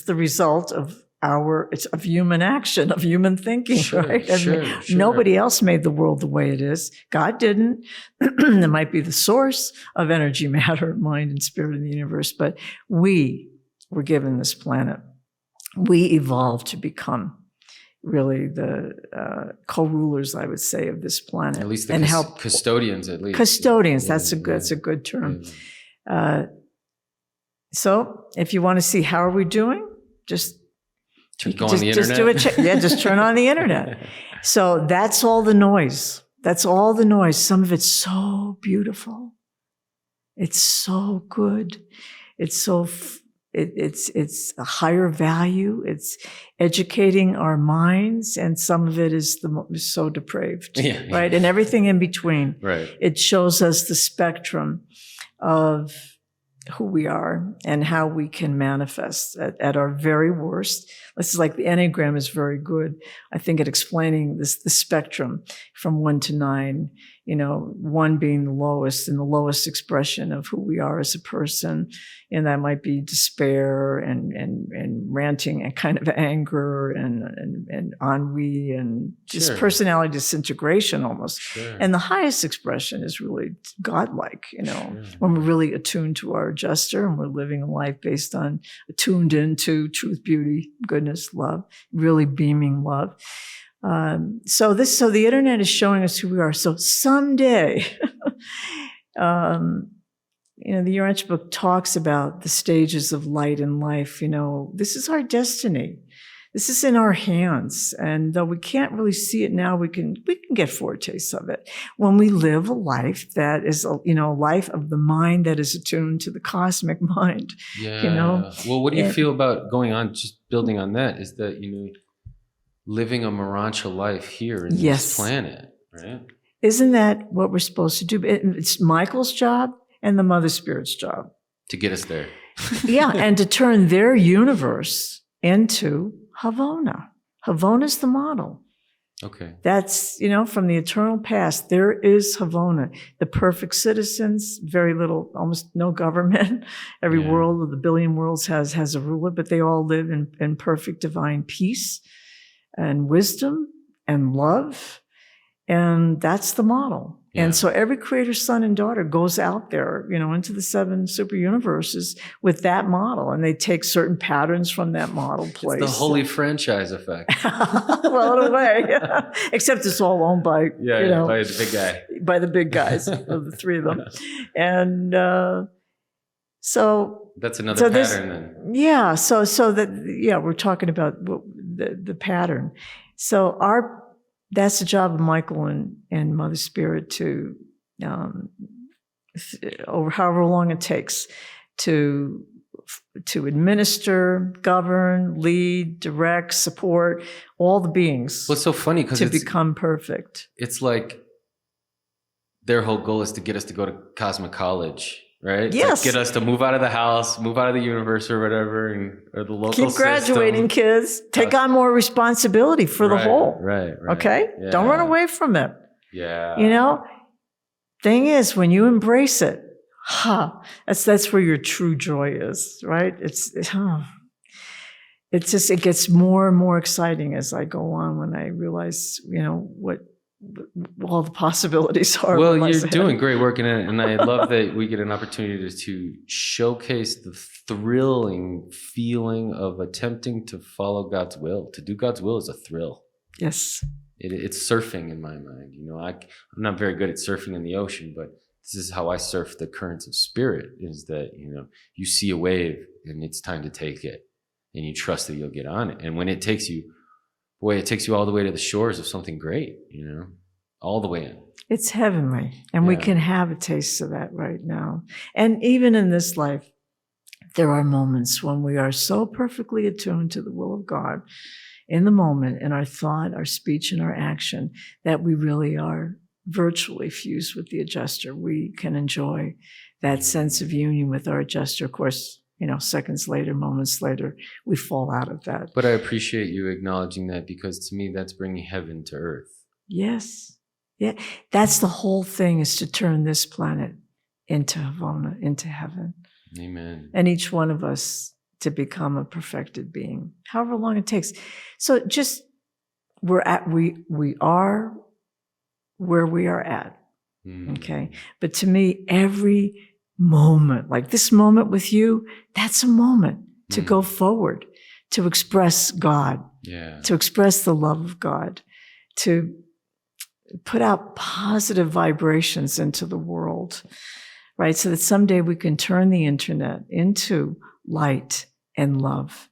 the result of of human action, of human thinking, right? Sure. Nobody else made the world the way it is. God didn't. It might be the source of energy, matter, mind, and spirit in the universe, but we were given this planet. We evolved to become really the co-rulers, I would say, of this planet. At least the custodians, at least. Custodians, that's a good term. So if you want to see how are we doing, just go on the internet. Just turn on the internet. So that's all the noise. That's all the noise. Some of it's so beautiful. It's so good. It's so, it's a higher value. It's educating our minds. And some of it is so depraved, right? And everything in between. Right. It shows us the spectrum of who we are and how we can manifest at our very worst. This is like the Enneagram is very good, I think, at explaining the spectrum from 1 to 9, 1 being the lowest and the lowest expression of who we are as a person. And that might be despair and ranting and kind of anger and ennui and just personality disintegration almost. Sure. And the highest expression is really godlike, when we're really attuned to our adjuster and we're living a life based on attuned into truth, beauty, goodness, love, really beaming love. So the internet is showing us who we are. So someday, the Urantia Book talks about the stages of light in life. This is our destiny. This is in our hands. And though we can't really see it now, we can get foretastes of it when we live a life that is, a life of the mind that is attuned to the cosmic mind. Yeah. Well, what do you feel about going on, just building on that, is that, living a Urantia life here in this planet, right? Isn't that what we're supposed to do? It's Michael's job and the Mother Spirit's job. To get us there. Yeah, and to turn their universe into Havona. Havona's the model. Okay. That's, from the eternal past, there is Havona. The perfect citizens, very little, almost no government. Every world of the billion worlds has a ruler, but they all live in perfect divine peace and wisdom and love. And that's the model. Yeah. And so every creator's son and daughter goes out there, into the 7 super universes with that model. And they take certain patterns from that model place. It's the holy franchise effect. Well, in a way. Yeah. Except it's all owned by, by the big guy. By the big guys, of the 3 of them. And so... That's another pattern then. Yeah. So we're talking about the pattern. So that's the job of Michael and Mother Spirit to, over however long it takes, to administer, govern, lead, direct, support all the beings. What's so funny because to become perfect. It's like their whole goal is to get us to go to cosmic college. Right? Yes. Get us to move out of the house, move out of the universe or whatever, or the local Keep graduating, system. Kids. Take on more responsibility for the whole. Right. Okay? Yeah. Don't run away from it. Yeah. Thing is, when you embrace it, that's where your true joy is, right? It gets more and more exciting as I go on when I realize, what all the possibilities are. Well, you're doing great work in it, and I love that we get an opportunity to showcase the thrilling feeling of attempting to follow God's will. To do God's will is a thrill. Yes. It's surfing in my mind. I'm not very good at surfing in the ocean, but this is how I surf the currents of spirit, is that, you see a wave and it's time to take it, and you trust that you'll get on it. And when it takes you, it takes you all the way to the shores of something great, all the way in. It's heavenly. And we can have a taste of that right now. And even in this life, there are moments when we are so perfectly attuned to the will of God in the moment, in our thought, our speech, and our action, that we really are virtually fused with the adjuster. We can enjoy that sense of union with our adjuster. Of course, seconds later, moments later, we fall out of that. But I appreciate you acknowledging that, because to me, that's bringing heaven to earth. Yes. Yeah. That's the whole thing, is to turn this planet into Havona, into heaven. Amen. And each one of us to become a perfected being, however long it takes. So just we are where we are at. Okay. But to me, every moment, like this moment with you, that's a moment to go forward, to express God, to express the love of God, to put out positive vibrations into the world, right? So that someday we can turn the internet into light and love,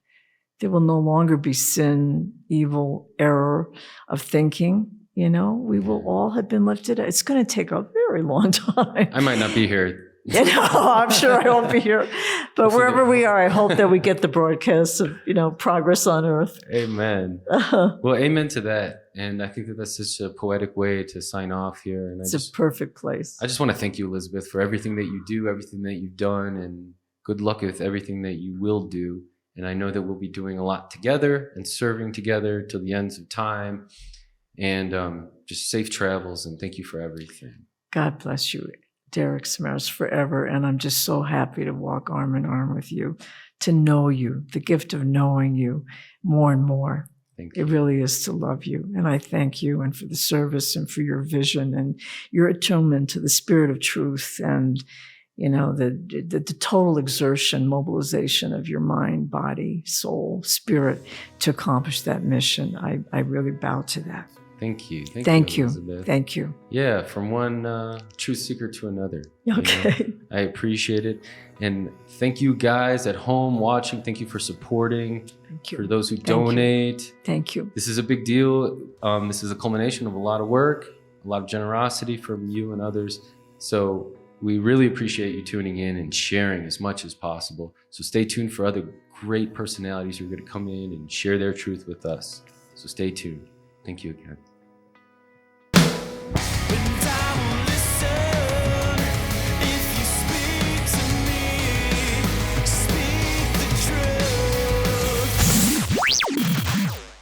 There will no longer be sin, evil, error of thinking. We will all have been lifted. It's going to take a very long time. I might not be here. I'm sure I won't be here. But wherever we are, I hope that we get the broadcasts of, progress on earth. Amen. Well, amen to that. And I think that that's such a poetic way to sign off here. And it's a perfect place. I just want to thank you, Elisabeth, for everything that you do, everything that you've done, and good luck with everything that you will do. And I know that we'll be doing a lot together and serving together till the ends of time. And just safe travels, and thank you for everything. God bless you, Derek Samaras, forever. And I'm just so happy to walk arm in arm with you, to know you, the gift of knowing you more and more. Thank you. It really is to love you. And I thank you, and for the service, and for your vision, and your attunement to the spirit of truth, and the total exertion, mobilization of your mind, body, soul, spirit to accomplish that mission. I really bow to that. Thank you. Thank you. Elisabeth. Thank you. Yeah, from one truth seeker to another. Okay. I appreciate it. And thank you guys at home watching. Thank you for supporting. Thank you. For those who donate. Thank you. This is a big deal. This is a culmination of a lot of work, a lot of generosity from you and others. So we really appreciate you tuning in and sharing as much as possible. So stay tuned for other great personalities who are going to come in and share their truth with us. So stay tuned. Thank you again.